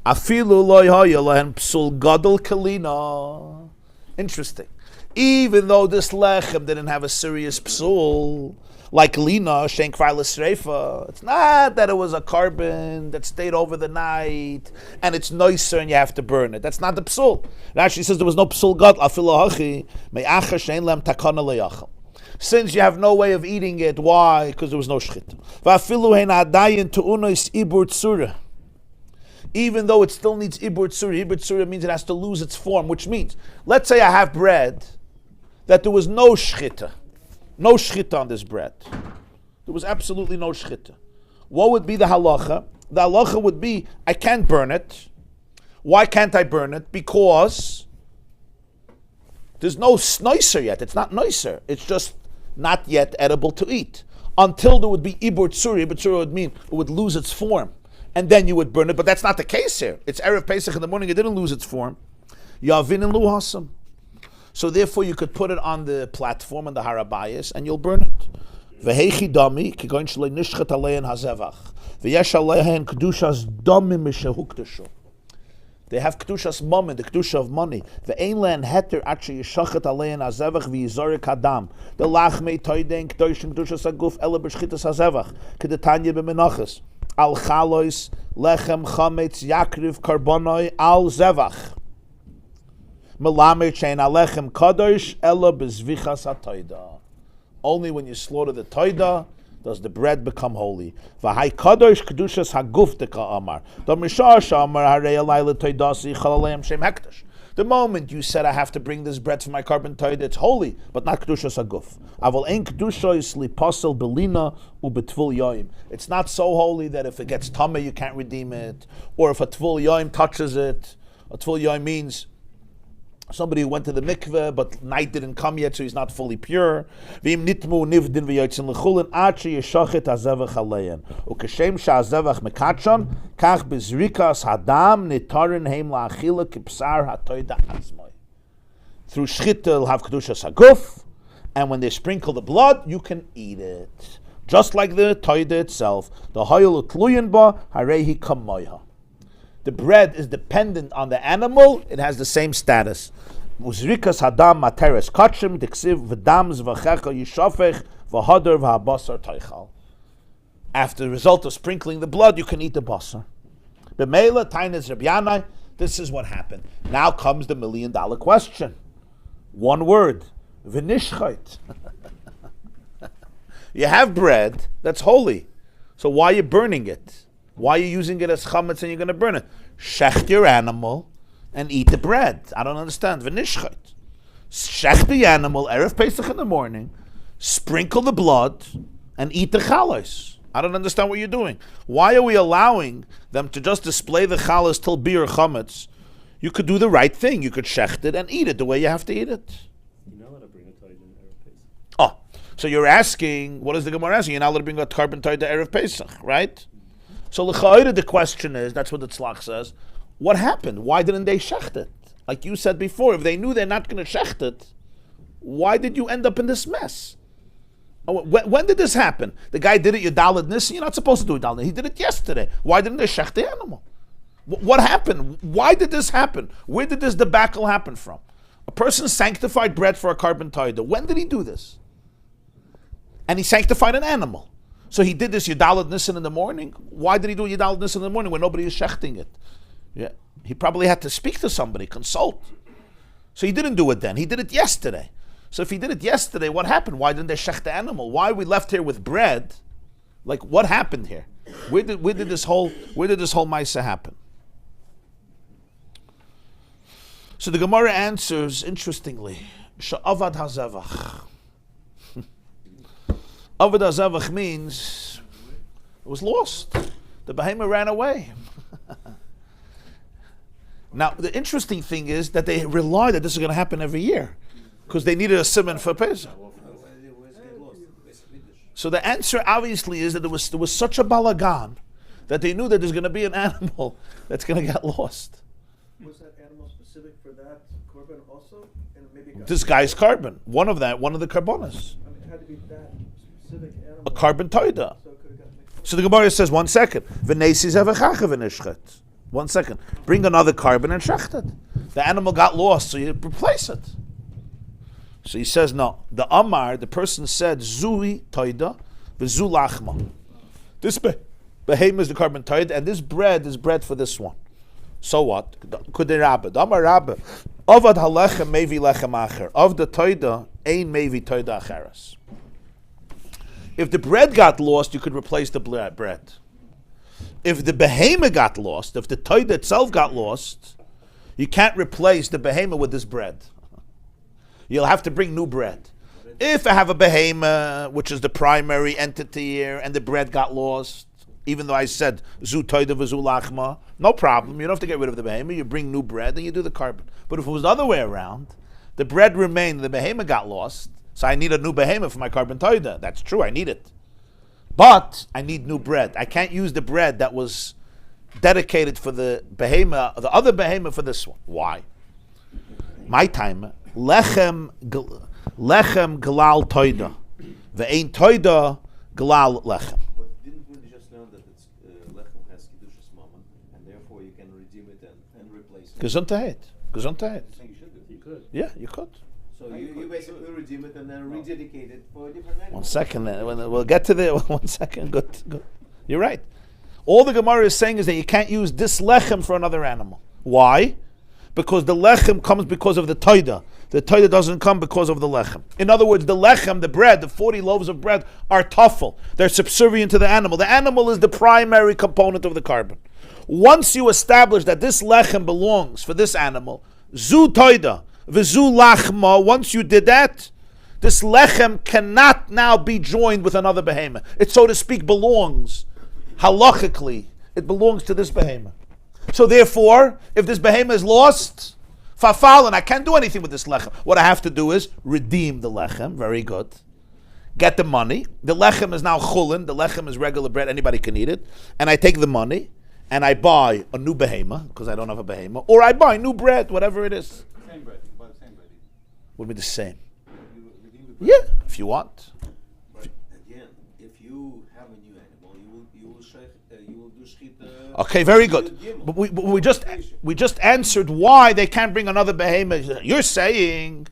Afilu loy hayu lehen psul gadol kalina. Interesting. Even though this lechem didn't have a serious psul, like lina, shein kvar l'sreifa, it's not that it was a carbon that stayed over the night, and it's nicer and you have to burn it. That's not the psul. Rashi says there was no psul gadol. Afilu hachi me'achar shein lem takana leyachal. Since you have no way of eating it, why? Because there was no shchita. Va'afilu hein adayin tu'unos ibur tzura. Even though it still needs ibur tzura. Ibur tzura means it has to lose its form, which means, let's say I have bread that there was no shchita. No shchita on this bread. There was absolutely no shchita. What would be the halacha? The halacha would be, I can't burn it. Why can't I burn it? Because there's no nicer yet. It's not nicer. It's just not yet edible to eat. Until there would be ibur tzura. Ibur tzura would mean it would lose its form. And then you would burn it. But that's not the case here. It's Erev Pesach in the morning. It didn't lose its form. Yavin and luhasam. So therefore you could put it on the platform, on the harabayas, and you'll burn it. V'heichi dami, kigoin shalei nishchat alein hazevach. V'yesh aleihen kedushas dami mishehukdashu. They have kedushas mammon, the kedusha of money. Ve'ein le'en heter atche yishachat alein hazevach v'yizorik hadam. The lachmei toiden kedushin kedushas aguf ele b'shchitas hazevach. Kedetanya b'menachas. Al chalois lechem chametz yakriv karbonoi al zevach. Melamed shein alechem kadosh ela b'zvichas hatoida. Only when you slaughter the toida does the bread become holy. V'hai kadosh kedushas haguf deka amar. The mishasha amar harei alai letoidasi chalalei shem hekdash. The moment you said I have to bring this bread for my carbon toida, it's holy, but not kedushas haguf. Aval ein kedusha is liposel belina ubetvul yoim. It's not so holy that if it gets tameh you can't redeem it, or if a tvul yoim touches it. A tvul yoim means somebody who went to the mikveh, but night didn't come yet, so he's not fully pure. V'im nitmu nivdin v'yotzin l'chulin achi yeshachet hazevach alein. Ukeshem sha'azevach mekatshon, kach bezrikas hadam nitarin heim la'achila kipsar hatoida atzmai. Through shchita, you'll have kedushas haguf, and when they sprinkle the blood, you can eat it. Just like the toida itself. The hoyel utluyin ba, harehi kamoyha. The bread is dependent on the animal, it has the same status. Uzrikas hadam materes kachim diksiv v'dam zvachecha yishafech v'hadar v'habasar teichal. After the result of sprinkling the blood, you can eat the basar. B'meila tainas Rabbi Yanai, this is what happened. Now comes the $1 million question. One word, v'nishchait. You have bread that's holy, so why are you burning it? Why are you using it as chametz and you're going to burn it? Shecht your animal and eat the bread. I don't understand. V'nishchait. Shecht the animal, Erev Pesach in the morning, sprinkle the blood, and eat the chalos. I don't understand what you're doing. Why are we allowing them to just display the chalos till bir chametz? You could do the right thing. You could shecht it and eat it the way you have to eat it. You're not allowed to bring a toid in Erev Pesach. Oh, so you're asking, what is the Gemarah asking? You're not allowed to bring a carbon toid to Erev Pesach, right? So l'cha'ira, the question is, that's what the tzlach says, what happened? Why didn't they shecht it? Like you said before, if they knew they're not going to shecht it, why did you end up in this mess? When did this happen? The guy did it, Yudalad Nissi, you're not supposed to do Yudalad Nissi. He did it yesterday. Why didn't they shecht the animal? What happened? Why did this happen? Where did this debacle happen from? A person sanctified bread for a carbon toida. When did he do this? And he sanctified an animal. So he did this Yudalad Nissen in the morning. Why did he do Yudalad Nissen in the morning when nobody is shechting it? Yeah, he probably had to speak to somebody, consult. So he didn't do it then. He did it yesterday. So if he did it yesterday, what happened? Why didn't they shech the animal? Why are we left here with bread? Like, what happened here? Where did this whole Maisa happen? So the Gemara answers interestingly. Sha'avad hazevach. Avad hazevach means it was lost. The behemoth ran away. Now the interesting thing is that they rely that this is going to happen every year because they needed a siman for Pesach. So the answer obviously is that there was such a balagan that they knew that there's going to be an animal that's going to get lost. Was that animal specific for that korban also? And maybe This guy's carbon, one of the carbonas, I mean, it had to be that specific animal. a carbon toida. So it could have got mixed up. So the Gemara says, 1 second. V'nesis evachacha v'nishchet. 1 second. Bring another carbon and shecht it. The animal got lost, so you replace it. So he says, no. The Amar, the person said, Zui toida v'zu lachma. This behemoth is the carbon toida, and this bread is bread for this one. So what? Kudei Rabbi. The Amar Rabbi. Avad halechem mevi lechem acher. Of the toida, Ein mevi toida acheres. If the bread got lost, you could replace the bread. If the behemoth got lost, if the toida itself got lost, you can't replace the behemoth with this bread. You'll have to bring new bread. If I have a behemoth, which is the primary entity here, and the bread got lost, even though I said zu toida v'zu lachma, no problem. You don't have to get rid of the behemoth. You bring new bread and you do the carbon. But if it was the other way around, the bread remained, the behemoth got lost, so I need a new behemoth for my carbon toida. That's true, I need it. But I need new bread. I can't use the bread that was dedicated for the behemoth, the other behemoth for this one. Why? My time, lechem glal toida. Ve'ein toida glal lechem. But didn't we just learn that it's lechem has kedushas mammon, and therefore you can redeem it and replace it? Gesundheit. I think you should do. You could. Yeah, you could. So you basically redeem it and then rededicate it for a different animal. 1 second, we'll get to the 1 second. Good. You're right. All the Gemarah is saying is that you can't use this lechem for another animal. Why? Because the lechem comes because of the toida. The toida doesn't come because of the lechem. In other words, the lechem, the bread, the 40 loaves of bread are tuffle. They're subservient to the animal. The animal is the primary component of the carbon. Once you establish that this lechem belongs for this animal, zu toida, v'zu lachma, once you did that, this lechem cannot now be joined with another behemoth. It, so to speak, belongs, halachically, it belongs to this behemoth. So therefore, if this behemoth is lost, fafal, and I can't do anything with this lechem. What I have to do is redeem the lechem, very good. Get the money. The lechem is now chulin, the lechem is regular bread, anybody can eat it. And I take the money, and I buy a new behemoth, because I don't have a behemoth, or I buy new bread, whatever it is. Same bread. You buy the same bread. Would be the same. You redeem the bread. Yeah, if you want. But again, if you have a new animal, you will do shchita. Okay, very good. But we just answered why they can't bring another behemoth. You're saying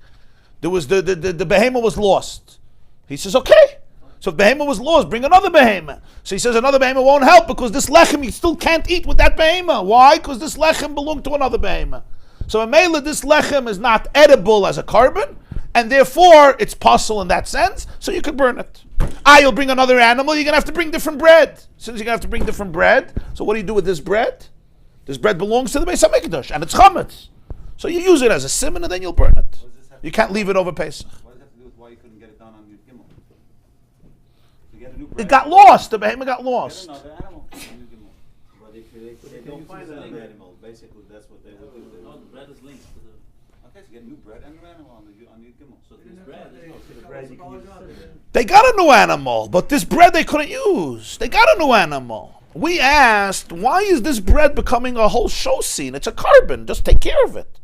there was the behemoth was lost. He says, okay. So if behemoth was lost, bring another behemoth. So he says another behemoth won't help because this lechem you still can't eat with that behemoth. Why? Because this lechem belonged to another behemoth. So in Mela, this lechem is not edible as a carbon, and therefore it's possible in that sense, so you could burn it. You'll bring another animal, you're going to have to bring different bread. Since you're going to have to bring different bread, so what do you do with this bread? This bread belongs to the Beis HaMikdash, and it's chametz. So you use it as a simon, and then you'll burn it. You can't leave it over Pesach. What does that have to do with why you couldn't get it done on Yud Gimel? To get a new bread. It got lost. The behemoth got lost. Get another animal on Yud Gimel. But if they don't find another animal, basically that's what they would do. They No, would- the bread is linked to the. Okay, so get new bread and new animal on Yud Gimel. So this bread is not. The bread you can use. They got a new animal, but this bread they couldn't use. They got a new animal. We asked, why is this bread becoming a whole show scene? It's a carbon. Just take care of it.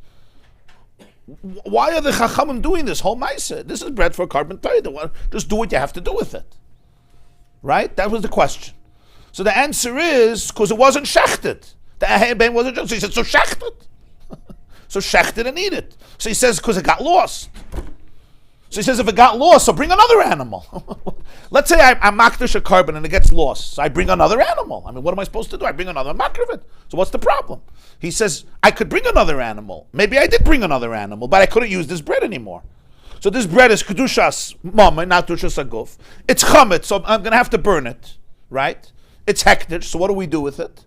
Why are the Chachamim doing this whole ma'aseh? This is bread for a carbon toida. Just do what you have to do with it. Right? That was the question. So the answer is, because it wasn't shechted. The ahem wasn't shechted. So he said, so shecht it. So shecht it and eat it. So he says, because it got lost. So he says, if it got lost, so bring another animal. Let's say I'm makdash a carbon and it gets lost. So I bring another animal. I mean, what am I supposed to do? I bring another makdash of it. So what's the problem? He says, I could bring another animal. Maybe I did bring another animal, but I couldn't use this bread anymore. So this bread is kedushas mama, not kedushas aguf. It's chametz, so I'm going to have to burn it, right? It's hektish, so what do we do with it?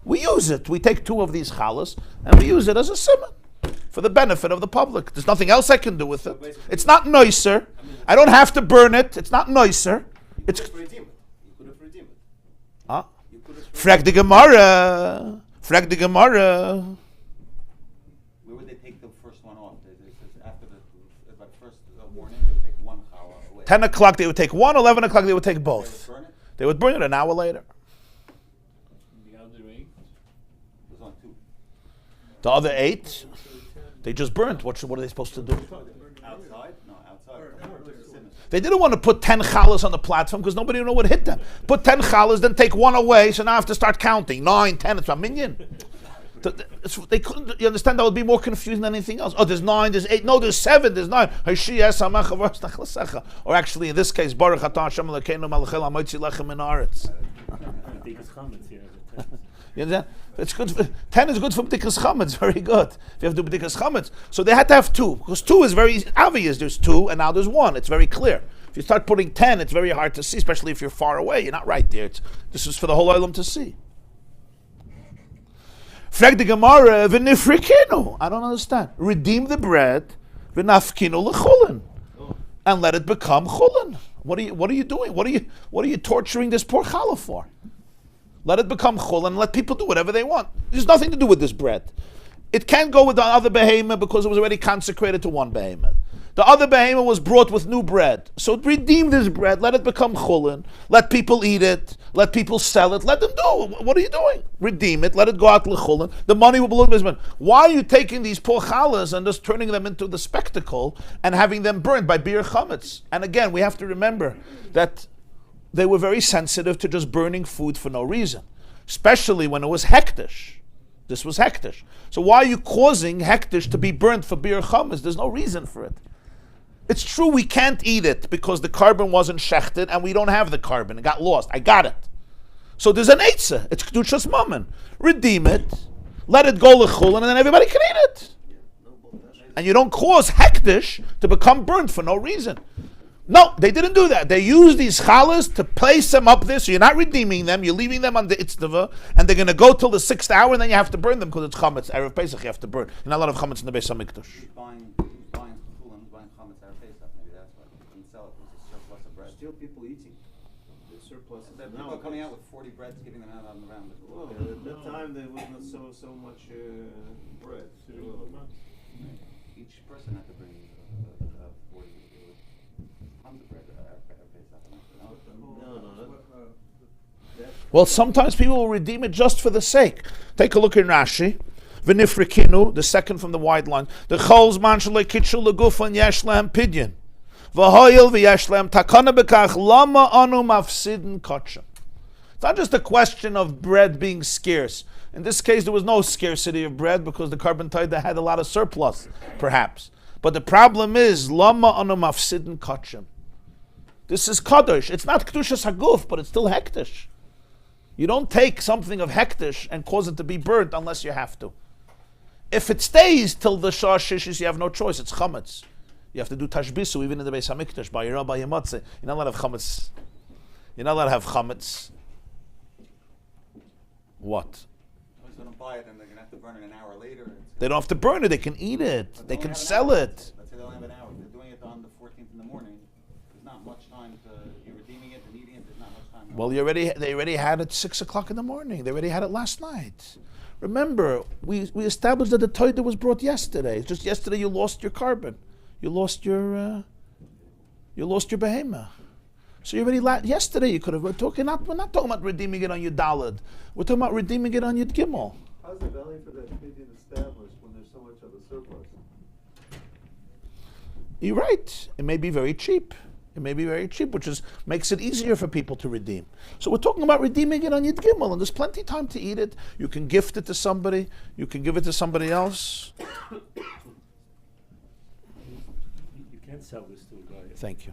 We use it. We take 2 of these challahs and we use it as a simon for the benefit of the public. There's nothing else I can do with it. It's not noiser. I don't have to burn it. It's not noiser. It's You could have redeemed it. You could have redeemed it. ah. You could have Frag the Gemarah. Frag the Gemarah. Where would they take the first one off? After the first warning, they would take one challah away. 10 o'clock they would take 1, 11 o'clock they would take both. Burn it? They would burn it an hour later. The other 8. It was on 2. The other 8, they just burnt. What are they supposed to do? Outside? No, outside. They didn't want to put 10 challahs on the platform because nobody knew what hit them. Put 10 challahs, then take 1 away, so now I have to start counting. 9, 10, it's a minion. They couldn't, you understand, that would be more confusing than anything else. Oh, there's 9, there's 8, no, there's 7, there's 9. Or actually, in this case, Baruch atah Hashem Elokeinu malachei la'motzi lechem min haaretz. Because chametz here. You understand? It's good. 10 is good for b'dikas chametz. Very good. If you have to do b'dikas chametz, so they had to have 2 because 2 is very obvious. There's 2 and now there's 1. It's very clear. If you start putting 10, it's very hard to see, especially if you're far away. You're not right there. This is for the whole olam to see. Frag the Gemarah v'nifrikinu. I don't understand. Redeem the bread v'nafkinu l'chulin, and let it become chulin. What are you doing? What are you torturing this poor challah for? Let it become chulin and let people do whatever they want. There's nothing to do with this bread. It can't go with the other behemoth because it was already consecrated to one behemoth. The other behemoth was brought with new bread. So redeem this bread, let it become chulin, let people eat it, let people sell it, let them do it. What are you doing? Redeem it, let it go out l'chulin. The money will belong to this. Why are you taking these poor challahs and just turning them into the spectacle and having them burned by bir chametz? And again, we have to remember that they were very sensitive to just burning food for no reason, especially when it was hektish. This was hektish. So why are you causing hektish to be burnt for bir chametz? There's no reason for it. It's true we can't eat it because the carbon wasn't shechted and we don't have the carbon. It got lost. I got it. So there's an eitzah. It's kedushas mammon. Redeem it, let it go l'chulin, and then everybody can eat it. And you don't cause hektish to become burnt for no reason. No, they didn't do that. They used these challahs to place them up there, so you're not redeeming them, you're leaving them on the itztava, and they're going to go till the 6th hour, and then you have to burn them because it's chametz. Erev Pesach you have to burn. You're not allowed to have chametz in the Beis HaMikdash. Buying chulin, buying chametz Erev Pesach, maybe that's why they can sell it with a surplus of bread. Still people eating. The surplus. People are coming out with 40 breads, giving them out on the round. Well, at that time there was not so much bread. Each person had to bring 40 tons of bread Erev Pesach. No. Well, sometimes people will redeem it just for the sake. Take a look in Rashi. V'nifrikinu, the second from the wide line. The chol's man shalei kitchu legufan yesh lehem pidyon. V'hoyil v'yesh lehem takana bekach lama anu mafsidin kotcha. It's not just a question of bread being scarce. In this case, there was no scarcity of bread because the carbon taida had a lot of surplus, perhaps. But the problem is lama anu mafsidin kotcha. This is kadosh. It's not kedushas haguf, but it's still hektish. You don't take something of hektish and cause it to be burnt unless you have to. If it stays till the shah shishis, you have no choice. It's chametz. You have to do tashbisu even in the Beis HaMikdash by your by your matzeh. You're not allowed to have chametz. You're not allowed to have chametz. What? I was going to buy it, and they're going to have to burn it an hour later. They don't have to burn it. They can eat it. They can sell it. Let's say they only have an hour. They're doing it on the 14th in the morning. There's not much time to. You're redeeming it and eating it. There's not much time. Well, they already had it 6 o'clock in the morning. They already had it last night. Remember, we established that the Torah was brought yesterday. It's just yesterday you lost your carbon. You lost your behemoth. So you already yesterday you could have. We're not talking about redeeming it on your dalad. We're talking about redeeming it on your gimel. How's the value for that opinion established when there's so much of a surplus? You're right. It may be very cheap. Which makes it easier for people to redeem. So we're talking about redeeming it on Yud Gimel, and there's plenty of time to eat it. You can gift it to somebody. You can give it to somebody else. You can't sell this to a guy. Thank you.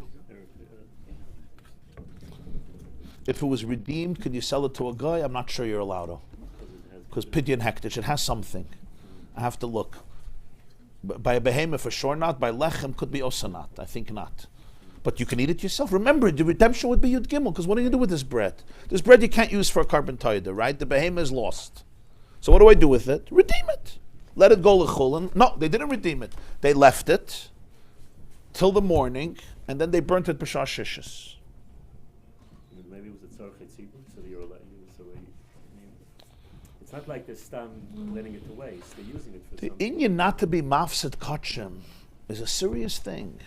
If it was redeemed, could you sell it to a guy? I'm not sure you're allowed to. Because pidyon hektish, it has something. I have to look. By a behemoth, for sure not. By lechem, could be also not. I think not. But you can eat it yourself. Remember, the redemption would be Yud Gimel, because what do you do with this bread? This bread you can't use for a carbon taida, right? The behemoth is lost. So what do I do with it? Redeem it. Let it go l'chulin. No, they didn't redeem it. They left it till the morning, and then they burnt it b'shah shishis. Maybe it was a tzarchet tzibur, so you're allowed. It's not like they're letting it to waste. They're using it for the something. Inyan not to be mafsid kachim is a serious thing.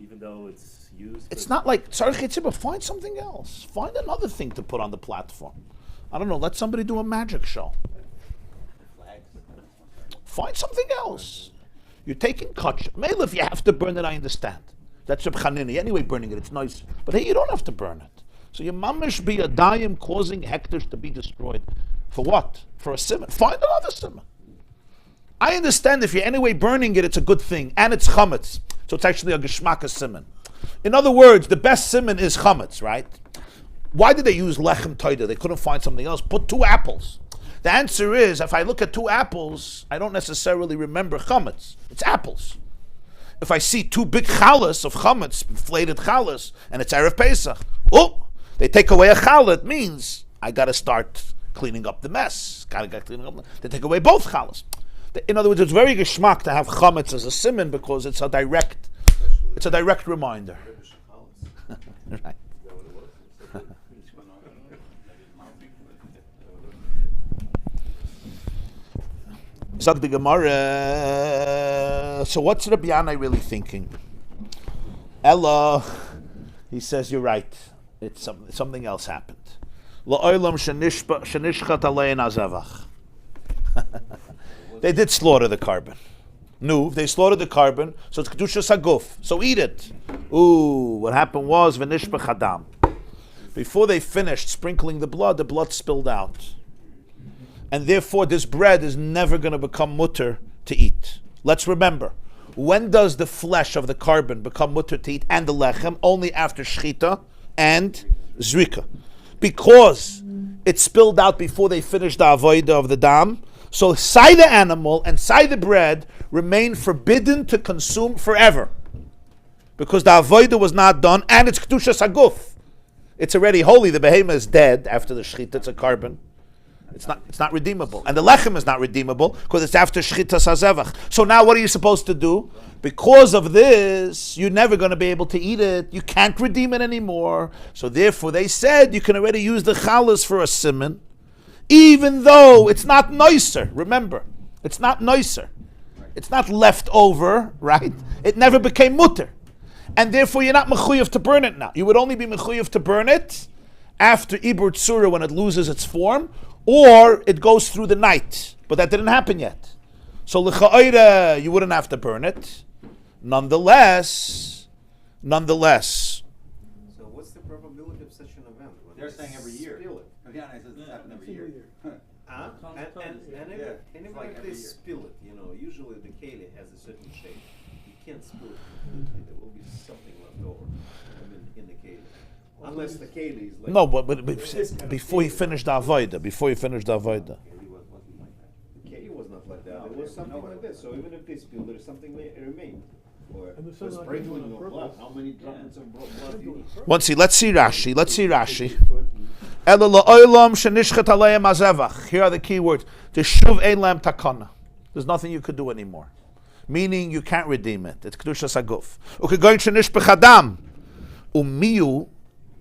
Even though it's used. It's not like tzarchet tzibur. Find something else. Find another thing to put on the platform. I don't know. Let somebody do a magic show. Find something else. You're taking kachim. Maybe if you have to burn it, I understand. That's Reb Chanini. Anyway, burning it, it's nice. But hey, you don't have to burn it. So your mamish be a dayim causing hectares to be destroyed. For what? For a simon. Find another simon. I understand if you're anyway burning it, it's a good thing. And it's chametz. So it's actually a geshmaka simon. In other words, the best simon is chametz, right? Why did they use lechem toida? They couldn't find something else. Put 2 apples. The answer is, if I look at two apples, I don't necessarily remember chametz. It's apples. If I see two big chalas of chametz, inflated chalas, and it's Erev Pesach, they take away a challah, it means I got to start cleaning up the mess. They take away both chalas. In other words, it's very geschmack to have chametz as a siman because it's a direct reminder. Right. Zog the Gemarah. So what's Rabbi Yanai really thinking? Ella, he says, you're right. It's something else happened. La'olam shenishchat alein azavach. They did slaughter the carbon. No, they slaughtered the carbon, so it's kedushas haguf. So eat it. Ooh, what happened was v'nishbach hadam. Before they finished sprinkling the blood spilled out. And therefore this bread is never going to become mutter to eat. Let's remember, when does the flesh of the carbon become mutter to eat and the lechem? Only after shchita and zrika. Because it spilled out before they finished the avodah of the dam, so side the animal and side the bread remain forbidden to consume forever. Because the avodah was not done and it's kedushas haguf. It's already holy, the behemoth is dead after the shchita, it's a carbon. It's not redeemable. And the lechem is not redeemable because it's after shchitas hazevach. So now what are you supposed to do? Because of this, you're never going to be able to eat it. You can't redeem it anymore. So therefore they said you can already use the chalas for a siman, even though it's not noiser. Remember, it's not noiser. It's not left over, right? It never became mutter. And therefore you're not mechuyev to burn it now. You would only be mechuyev to burn it after ibur tzura, when it loses its form, or it goes through the night, but that didn't happen yet. So l'cha'oira, you wouldn't have to burn it. Nonetheless. So what's the probability of such an event? When They're they saying every year. spill it? Yeah, it says this happens every year. And Yeah, even it's like if every they year. spill it, usually the keli has a certain shape. You can't spill it completely. There will be something left over. In the keli. Unless the keli is like... No, but before he finished the avodah. The keli was not like that. It was something like this. So even if they spill, there's something remained. Or And the for sunlight sprinkling on of blood. purpose. How many droplets of blood do you need? Let's see Rashi. Ela la'olam shenishchat aleim azevach. Here are the key words. Teshuv ein lam takana. There's nothing you could do anymore. Meaning you can't redeem it. It's kedushas haguf. Ukegoyin shenishbech hadam. Umiyu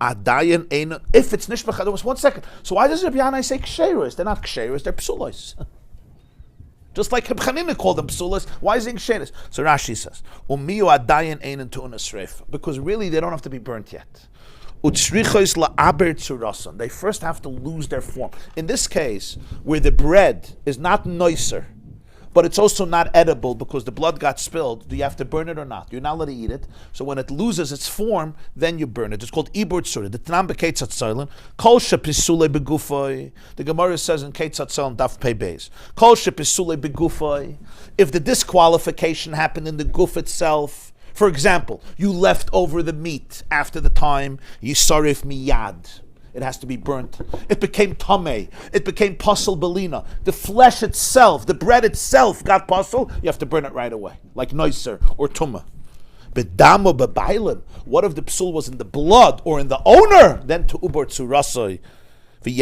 adayin ein. If it's nishbech hadam, 1 second. So why does Rabbi Yanai say ksheros? They're not ksheros, they're psulos. Just like Chanina called them psulas, why is it ksheros? So Rashi says, Umiyu adayin ein tu'unas reif. Because really they don't have to be burnt yet. They first have to lose their form. In this case, where the bread is not noiser, but it's also not edible because the blood got spilled, do you have to burn it or not? You're not allowed to eat it. So when it loses its form, then you burn it. It's called ibur tzura. The Tanam beKeitzat Tzolin. Kol shepisule begufay. The Gemarah says in Keitzat Tzolin daf pei beis. Kol shepisule begufay. If the disqualification happened in the guf itself, for example, you left over the meat after the time, yisarif miyad. It has to be burnt. It became tameh. It became pasal belina. The flesh itself, the bread itself got pasal, you have to burn it right away, like noiser or tumah. Bedamo bebailim. What if the psul was in the blood or in the owner? Then to ubor tzurasoi. But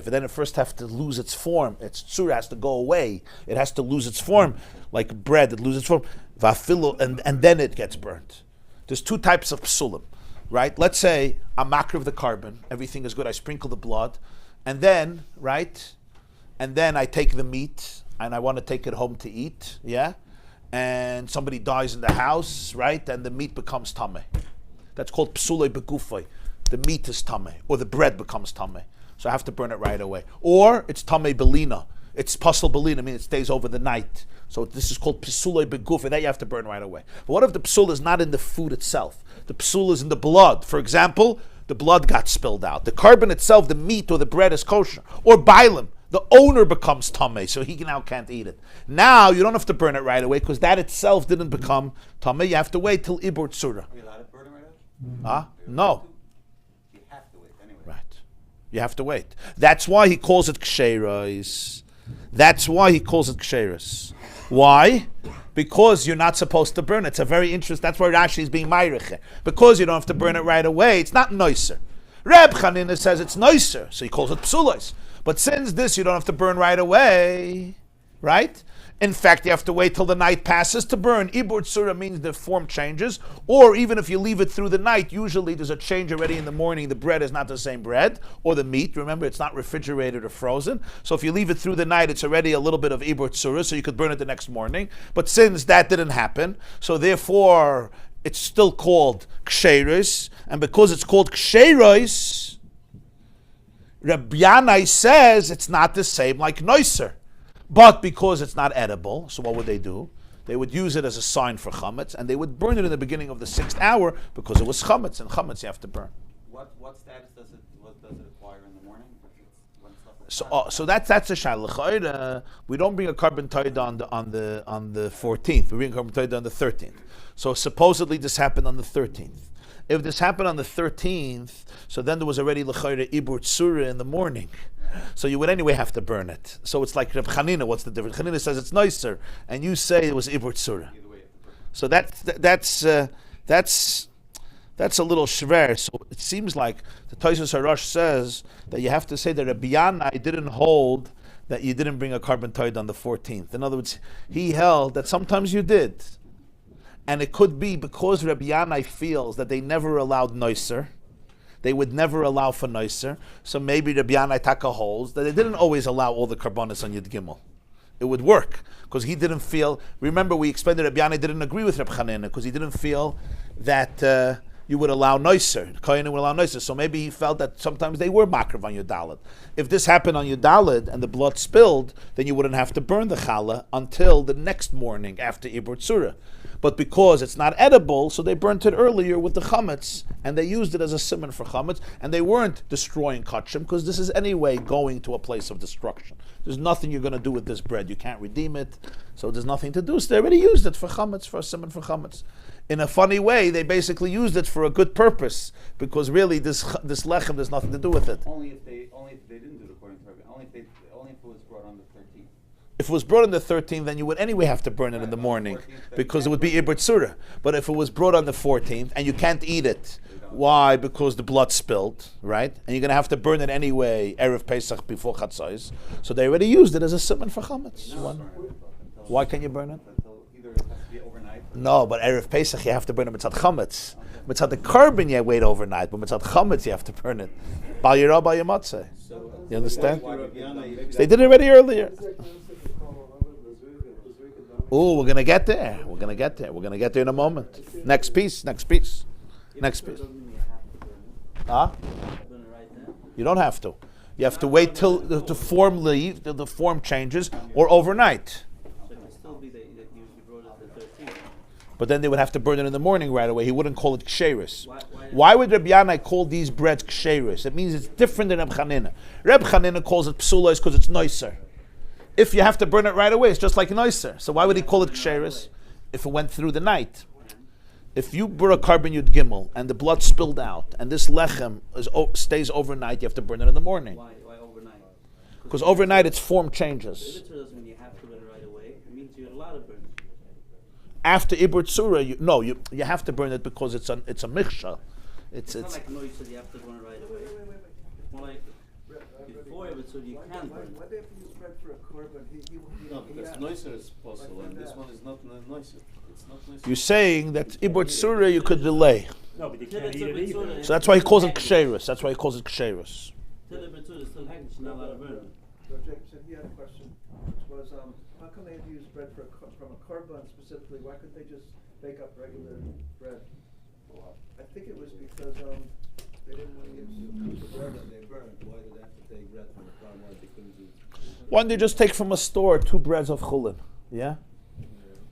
then it first has to lose its form. Its tzura has to go away. It has to lose its form, like bread. It loses its form. And then it gets burnt. There's two types of psulim, right? Let's say I'm makriv the carbon. Everything is good. I sprinkle the blood. And then, right? And then I take the meat and I want to take it home to eat. Yeah? And somebody dies in the house, right? And the meat becomes tameh. That's called psulei begufay. The meat is tameh, or the bread becomes tameh. So I have to burn it right away. Or it's tameh belina. It's pasal belina, I mean it stays over the night. So this is called psulei beguf, and that you have to burn right away. But what if the psul is not in the food itself? The psul is in the blood. For example, the blood got spilled out. The carbon itself, the meat or the bread is kosher. Or bailim, the owner becomes tameh, so he now can't eat it. Now you don't have to burn it right away because that itself didn't become tameh. You have to wait till ibur tzura. Are we allowed to burn it right away? No. You have to wait anyway. Right. You have to wait. That's why he calls it ksheros. That's why he calls it ksheros. Why? Because you're not supposed to burn it. It's a very interesting. That's why Rashi is being ma'irich. Because you don't have to burn it right away. It's not noiser. Reb Chanina says it's noiser, so he calls it psulos. But since this you don't have to burn right away, right? In fact, you have to wait till the night passes to burn. Ibur tzura means the form changes, or even if you leave it through the night, usually there's a change already in the morning. The bread is not the same bread, or the meat. Remember, it's not refrigerated or frozen. So if you leave it through the night, it's already a little bit of ibur tzura, so you could burn it the next morning. But since that didn't happen, so therefore it's still called ksheros, and because it's called ksheros, Rabbi Yanai says it's not the same like noiser. But because it's not edible, so what would they do? They would use it as a sign for chametz, and they would burn it in the beginning of the 6th hour because it was chametz, and chametz you have to burn. What status does it acquire in the morning? When stuff is So that's a shayla. We don't bring a carbon tide on the 14th. We bring a carbon tide on the 13th. So supposedly this happened on the 13th. If this happened on the 13th, so then there was already l'chayra ibur tzura in the morning. So you would anyway have to burn it. So it's like Reb Chanina. What's the difference? Chanina says it's nicer, and you say it was ibur tzura. So that's a little shver. So it seems like the Tosfos Harash says that you have to say that Rabbi Yanai didn't hold that you didn't bring a carbon tide on the 14th. In other words, he held that sometimes you did. And it could be because Rabbi Yanai feels that they never allowed noiser. They would never allow for noiser. So maybe Rabbi Yanai Taka holds that they didn't always allow all the karbonis on Yud Gimel. It would work because he didn't feel. Remember, we explained that Rabbi Yanai didn't agree with Reb Chanina because he didn't feel that you would allow noiser. Kohen would allow noiser. So maybe he felt that sometimes they were makriv on Yudalid. If this happened on Yudalid and the blood spilled, then you wouldn't have to burn the challah until the next morning after Ibur Tzura. But because it's not edible, so they burnt it earlier with the chametz, and they used it as a simon for chametz, and they weren't destroying kachim, because this is anyway going to a place of destruction. There's nothing you're going to do with this bread. You can't redeem it, so there's nothing to do. So they already used it for chametz, for a simon for chametz. In a funny way, they basically used it for a good purpose, because really this lechem, there's nothing to do with it. only if they didn't do it according to Rabbi. Only if it was brought on the 13th. If it was brought on the 13th, then you would anyway have to burn it in the morning, because it would be Ibr Tzura. But if it was brought on the 14th, and you can't eat it, why? Because the blood spilled, right? And you're going to have to burn it anyway, Erev Pesach before Chatzos. So they already used it as a simon for chametz. Why can't you burn it? Either it has to be overnight. No, but Erev Pesach you have to burn it mitzad chametz. Mitzad the carbon you wait overnight, but mitzad chametz you have to burn it. Bal yirah bal yamatzeh. You understand? They did it already earlier. Oh, we're going to get there. We're going to get there in a moment. Next piece. Huh? You don't have to. You have to wait till the form leaves, till the form changes, or overnight. So it can still be that you brought it the 13th. But then they would have to burn it in the morning right away. He wouldn't call it ksheris. Why would Rabbi Yanai call these breads ksheris? It means it's different than Reb Chanina. Reb Chanina calls it psulos because it's noiser. If you have to burn it right away, it's just like noiser. So why would he call it ksheris if it went through the night? If you burn a carbon yud gimel and the blood spilled out and this lechem stays overnight, you have to burn it in the morning. Why overnight? Because overnight its form changes. Ibur Tzura doesn't mean you have to burn it right away. It means you're allowed to burn it. After Ibur Tzura, you have to burn it because it's a miksha. It's not like no, you said you have to burn it right away. It's more like before Ibur Tzura you can burn Why it. they have to use bread for a korban? No, because noiser is possible, and this one is not noiser. It's not noiser. You're saying that Ibur Tzura you could delay. No, but you Till can't it's eat it Ibur either. Tzura, So that's why he calls it ksheris. Till Till Ibur Tzura is still hanging, you're not allowed to burn it. Jacobson, he had a question, which was, how come they had to use bread from a korban specifically? Why couldn't they just bake up regular bread? I think it was because they didn't want to use the bread that they burned. Why did they have to take bread from a korban? Why they couldn't use? Why don't they just take from a store 2 breads of chulin? Yeah?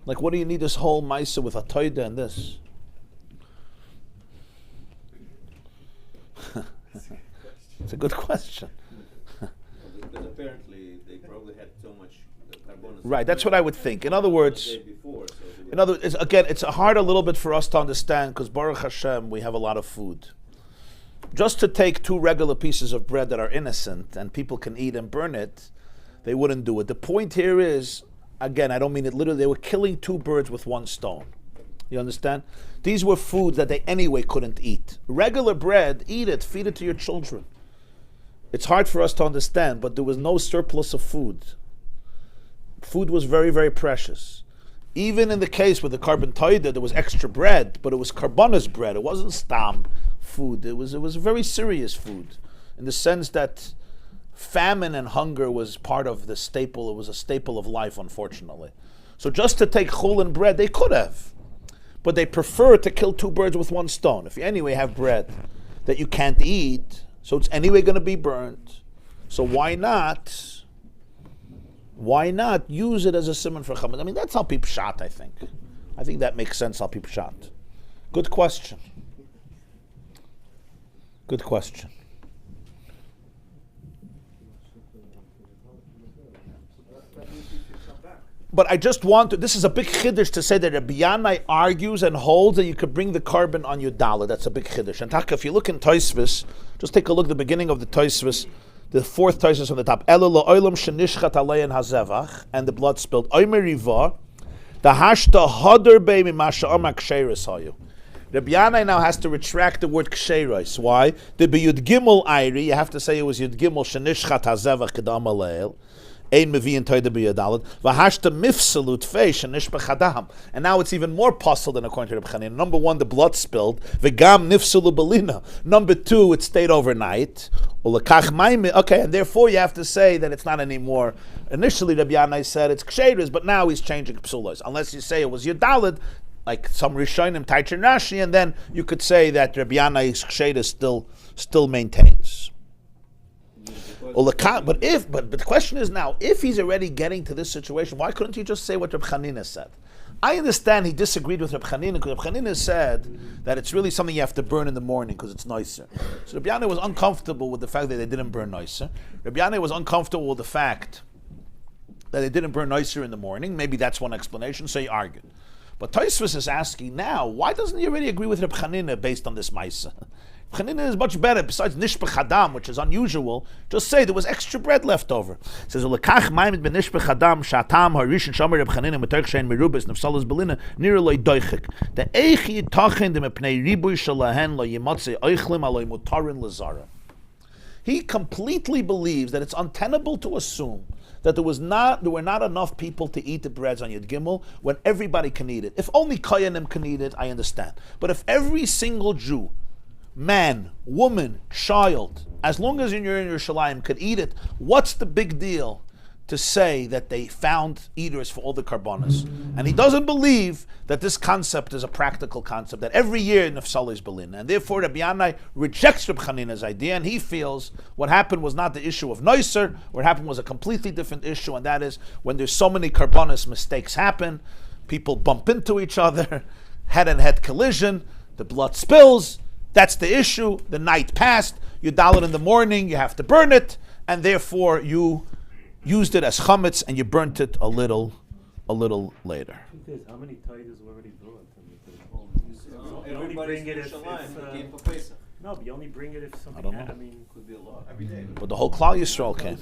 Like, what do you need this whole maisa with a toida and this? It's a good question. Because apparently they probably had so much carbon. Right, that's what I would think. In other words, The day before, so they in other it's hard a little bit for us to understand because Baruch Hashem we have a lot of food. just to take 2 regular pieces of bread that are innocent and people can eat and burn it, they wouldn't do it. The point here is, again, I don't mean it literally, they were killing 2 birds with 1 stone. You understand? These were foods that they anyway couldn't eat. Regular bread, eat it, feed it to your children. It's hard for us to understand, but there was no surplus of food. Food was very, very precious. Even in the case with the carbon toida, there was extra bread, but it was carbonas bread. It wasn't stam food. It was very serious food, in the sense that famine and hunger was part of the staple. It was a staple of life, unfortunately. So just to take chul and bread, they could have, but they prefer to kill 2 birds with 1 stone. If you anyway have bread that you can't eat, so it's anyway going to be burnt, so why not use it as a simon for chametz? I mean, that's how people shot, I think. I think that makes sense how people shot. Good question. Good question. But I just want to, this is a big chiddush to say that Rabbi Yanai argues and holds that you could bring the carbon on your dollar. That's a big chiddush. And Taka, if you look in Tosfos, just take a look at the beginning of the Tosfos, the 4th Tosfos from the top. Elo lo olam shenishchat alein hazevach, and the blood spilled. Omer riva, the hashta hodar be mimasha omak ksheres hayu. Rabbi Yanai now has to retract the word ksheres. Why? The be Yud Gimel Ayri, you have to say it was Yud Gimel shenishchat hazevach kedam aleil. Ein mevi and toida b'yadalit v'hashta mifsalut feish and nishbechadam. And now it's even more puzzle than according to Reb Chanina. Number 1, the blood spilled. V'gam nifsalu belina. Number 2, it stayed overnight. Ulakach maime. Okay, and therefore you have to say that it's not anymore. Initially, Rabbi Yanai said it's ksheres, but now he's changing psulos. Unless you say it was yadalit, like some Rishonim, Taichin Rashi, and then you could say that Rabbi Yanai's ksheres still maintains. But the question is now, if he's already getting to this situation, why couldn't he just say what Reb Chanina said? I understand he disagreed with Reb Chanina, because Reb Chanina said that it's really something you have to burn in the morning because it's nicer. So Rabbi Yanai was uncomfortable with the fact that they didn't burn nicer. Rabbi Yanai was uncomfortable with the fact that they didn't burn nicer in the morning. Maybe that's one explanation, so he argued. But Tosfos is asking now, why doesn't he already agree with Reb Chanina based on this Maisa? Chanina is much better. Besides nishbech hadam, which is unusual, just say there was extra bread left over. It says lekach maimed ben nishbech hadam shatam harishin shomer Reb Chanina metorch shein merubes nefsalas belina nira loy doichik. The eichi yitachen dem pnei ribuy shalahen lo yimatze oichlim aloy mutarin lazara. He completely believes that it's untenable to assume that there were not enough people to eat the breads on Yud Gimel when everybody can eat it. If only Koyanim can eat it, I understand. But if every single Jew, man, woman, child, as long as you're in Yerushalayim, could eat it, what's the big deal to say that they found eaters for all the karbonas? And he doesn't believe that this concept is a practical concept, that every year Nefsal is Belin. And therefore Rabbi Yanai rejects Reb Chanina's idea, and he feels what happened was not the issue of Noiser, what happened was a completely different issue, and that is when there's so many karbonas, mistakes happen, people bump into each other, head-and-head collision, the blood spills. That's the issue. The night passed. You dial it in the morning. You have to burn it, and therefore you used it as chametz and you burnt it a little later. How many titles were already brought? Everybody's in Yerushalayim came for Pesach. No, but you only bring it if something. I don't know. I mean, Could be a lot. Every day. But the whole Klal Yisrael came.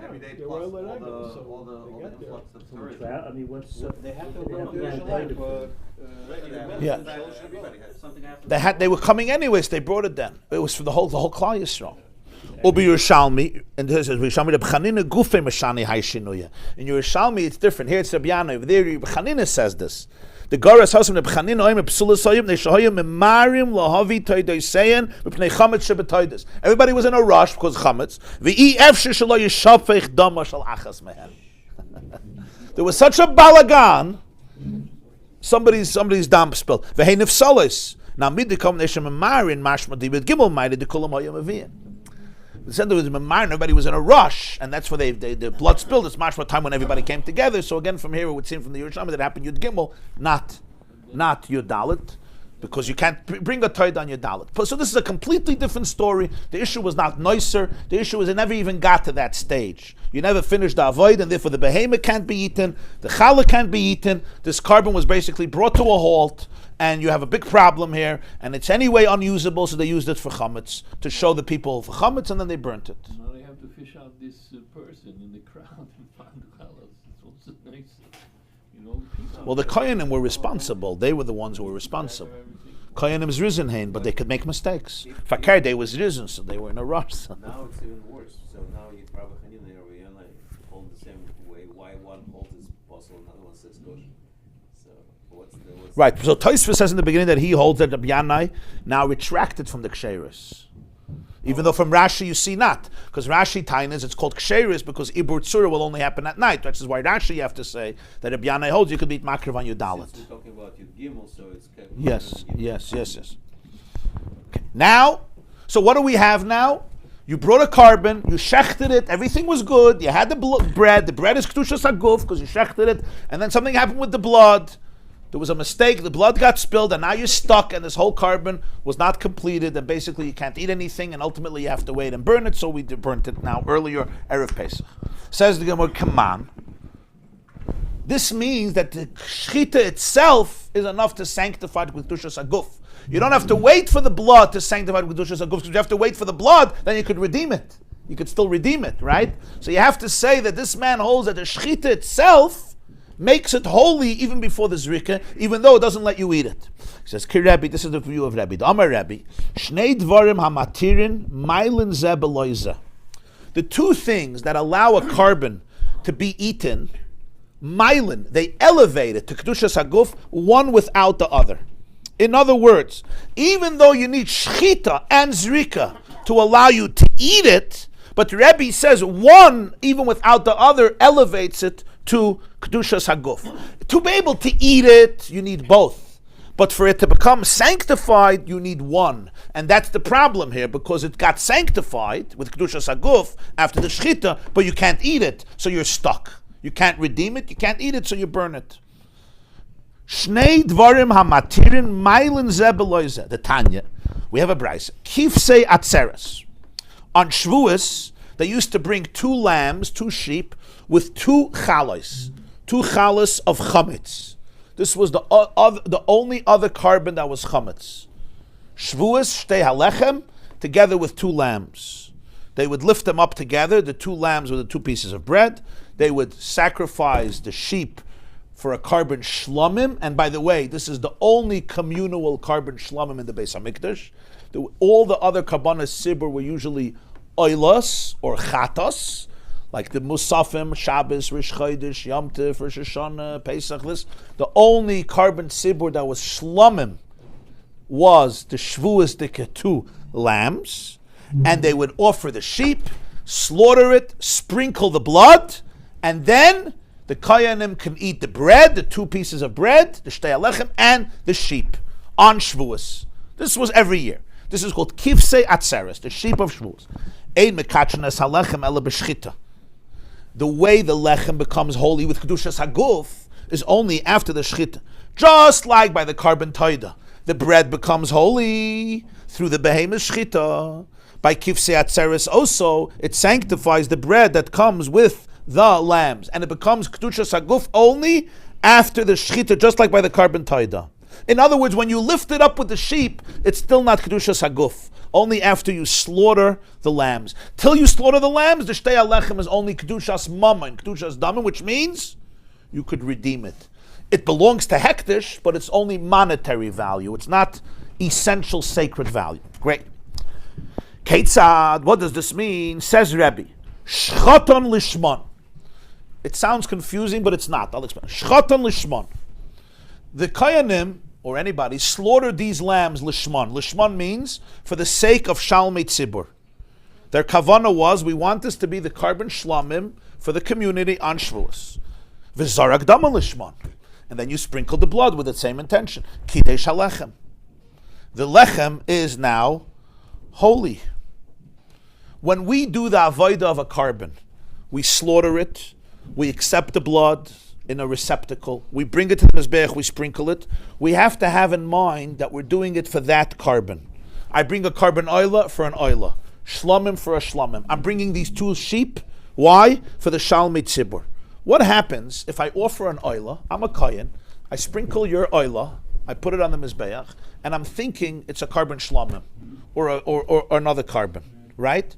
Every day plus all the influx of tourism. I mean, what's They have to they go have to to Yerushalayim, have but Yeah. everybody has something after. They were coming anyways. They brought it then. It was for the whole Klal Yisrael. Ubi Yerushalmi, and this is Yerushalmi. Reb Chanina gufe mashani haishinuya. In Yerushalmi, it's different. Here it's Reb Yanai. Over there, Reb Chanina says this. The Goras Hasim Reb Chanina oim psulas hayim neshahayim memarim lahavi toidosein b'pnei chametz shebetoides. Everybody was in a rush because chametz. V'i efshir shelo yishafech dama shel achas mehen. There was such a balagan. Somebody's dam spilled. V'hei nefsalis. Now midikom neshem memarin mashma dibet gimel ma'ide dekulam hayim avin. The center was Memar, and everybody was in a rush, and that's where the blood spilled. It's much more time when everybody came together. So again, from here, it would seem from the Yerushalmi that happened Yud Gimel, not Yud Dalet, because you can't bring a toid on Yud Dalet. So this is a completely different story. The issue was not nicer. The issue was it never even got to that stage. You never finish the avoid, and therefore the behemoth can't be eaten, the challah can't be eaten. This carbon was basically brought to a halt, and you have a big problem here, and it's anyway unusable, so they used it for chametz, to show the people for chametz, and then they burnt it. Now they have to fish out this person in the crowd and find the challahs. It's also nice, people. Well, the Koyanim were responsible. They were the ones who were responsible. Koyanim is risen hain, but they could make mistakes. Fakir Day was risen, so they were in a rush. Now it's even worse. So now you probably hold the same way. Why one holds is possible, another one says kosher. So what's Right. So Tosfos says in the beginning that he holds that Rabbi Yanai now retracted from the ksheris. Even though from Rashi you see not, because Rashi tainas it's called ksheris because Ibur Tzura will only happen at night. Which is why Rashi you have to say that Rabbi Yanai holds you could eat makriv on your dalit. Since we're talking about Yud Gimel, so it's Yes. Okay. Now, so what do we have now? You brought a carbon, you shechted it, everything was good. You had the bread. The bread is kedushas haguf because you shechted it, and then something happened with the blood. There was a mistake, the blood got spilled, and now you're stuck, and this whole carbon was not completed, and basically you can't eat anything, and ultimately you have to wait and burn it, so we burnt it now earlier, Erev Pesach. Says the Gemara, come on. This means that the shchita itself is enough to sanctify it with kedushas haguf. You don't have to wait for the blood to sanctify it with kedushas haguf, because you have to wait for the blood, then you could redeem it. You could still redeem it, right? So you have to say that this man holds that the shchita itself makes it holy even before the zrika, even though it doesn't let you eat it. He says, Ki Rabbi, this is the view of Rabbi. The Amar Rabbi, Shnei dvarim hamatirin mailin ze beloiza. The two things that allow a carbon to be eaten, mailin, they elevate it to kedushas haguf, one without the other. In other words, even though you need shchita and zrika to allow you to eat it, but Rabbi says one, even without the other, elevates it to kedushas haguf. To be able to eat it, you need both. But for it to become sanctified, you need one. And that's the problem here, because it got sanctified with kedushas haguf after the shchita, but you can't eat it, so you're stuck. You can't redeem it, you can't eat it, so you burn it. Shnei dvarim hamatirin mailin ze beloize. The Tanya, we have a brayse. Kifsei atzeres. On Shavuos, they used to bring 2 lambs, 2 sheep, with 2 chalos of chametz. This was the only other carbon that was chametz. Shavuos shtei halechem, together with 2 lambs. They would lift them up together, the 2 lambs with the 2 pieces of bread. They would sacrifice the sheep for a carbon shlomim. And by the way, this is the only communal carbon shlomim in the Beis HaMikdash. All the other karbanos sibur were usually oilos or chatos, like the Musafim, Shabbos, Rish Chodesh, Yom Tov, Rosh Hashanah, Pesach. The only carbon sibur that was shlomim was the Shavuos Diketu lambs, and they would offer the sheep, slaughter it, sprinkle the blood, and then the Koyanim can eat the bread, the 2 pieces of bread, the Shtei Alechem, and the sheep on Shavuos. This was every year. This is called Kifsei Atzeres, the sheep of Shavuos. Ein mekachenes halechem ele b'shchita. The way the lechem becomes holy with kedushas haguf is only after the shchita. Just like by the carbon toida, the bread becomes holy through the behemoth shchita. By kifsei atzeres also, it sanctifies the bread that comes with the lambs, and it becomes kedushas haguf only after the shchita, just like by the carbon toida. In other words, when you lift it up with the sheep, it's still not kedushas haguf. Only after you slaughter the lambs. Till you slaughter the lambs, the shtei alechem is only kedushas mama and kedushas damin, which means you could redeem it. It belongs to hektish, but it's only monetary value. It's not essential sacred value. Great. Ketzad, what does this mean? Says Rabbi, shchaton lishmon. It sounds confusing, but it's not. I'll explain. Shchaton lishmon. The Koyanim, or anybody, slaughtered these lambs lishman. Lishman means for the sake of shalmei tzibur. Their kavana was, we want this to be the carbon shlamim for the community on Shavuos. V'zarak dama lishman. And then you sprinkle the blood with the same intention. Kidesh halechem. The lechem is now holy. When we do the avodah of a carbon, we slaughter it, we accept the blood in a receptacle, we bring it to the mizbeach, we sprinkle it. We have to have in mind that we're doing it for that carbon. I bring a carbon oila for an oila, shlamim for a shlamim. I'm bringing these 2 sheep Why? For the Shalmei Tzibur. What happens if I offer an oila? I'm a kohen. I sprinkle your oila. I put it on the mizbeach, and I'm thinking it's a carbon shlamim or another carbon, right?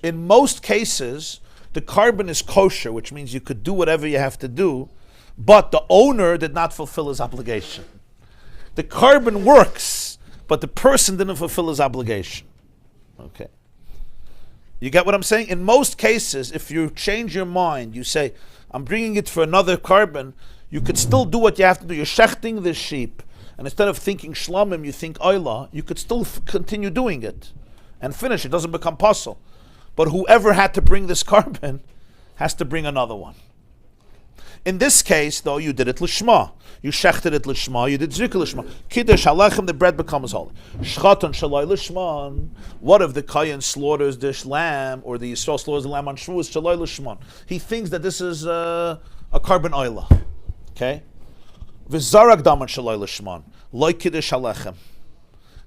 In most cases, the carbon is kosher, which means you could do whatever you have to do, but the owner did not fulfill his obligation. The carbon works, but the person didn't fulfill his obligation. Okay. You get what I'm saying? In most cases, if you change your mind, you say, I'm bringing it for another carbon, you could still do what you have to do. You're shechting the sheep, and instead of thinking shlamim, you think oila, you could still continue doing it and finish. It doesn't become puzzle. But whoever had to bring this carbon has to bring another one. In this case, though, you did it lishma. You shechted it lishma. You did zrika lishma. Kiddush halechem, the bread becomes holy. Shchatan shalai lishman. What if the kohen slaughters this lamb, or the Yisrael slaughters the lamb on Shavuos shalai lishman? He thinks that this is a carbon oila. Okay? V'zarak daman shalai lishman. Loi kiddush halechem.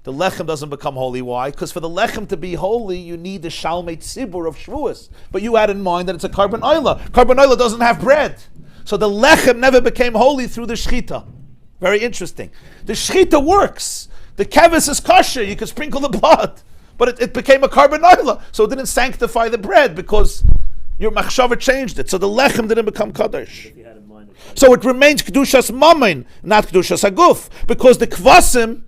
The lechem doesn't become holy. Why? Because for the lechem to be holy, you need the shalmei tzibur of Shavuos. But you had in mind that it's a carbon oila. Carbon oila doesn't have bread. So the lechem never became holy through the shechita. Very interesting. The shechita works. The kevis is kosher. You can sprinkle the blood. But it became a carbon oila. So it didn't sanctify the bread because your machshava changed it. So the lechem didn't become kadosh. So it remains kedushas mammon, not kedushas aguf. Because the kvasim,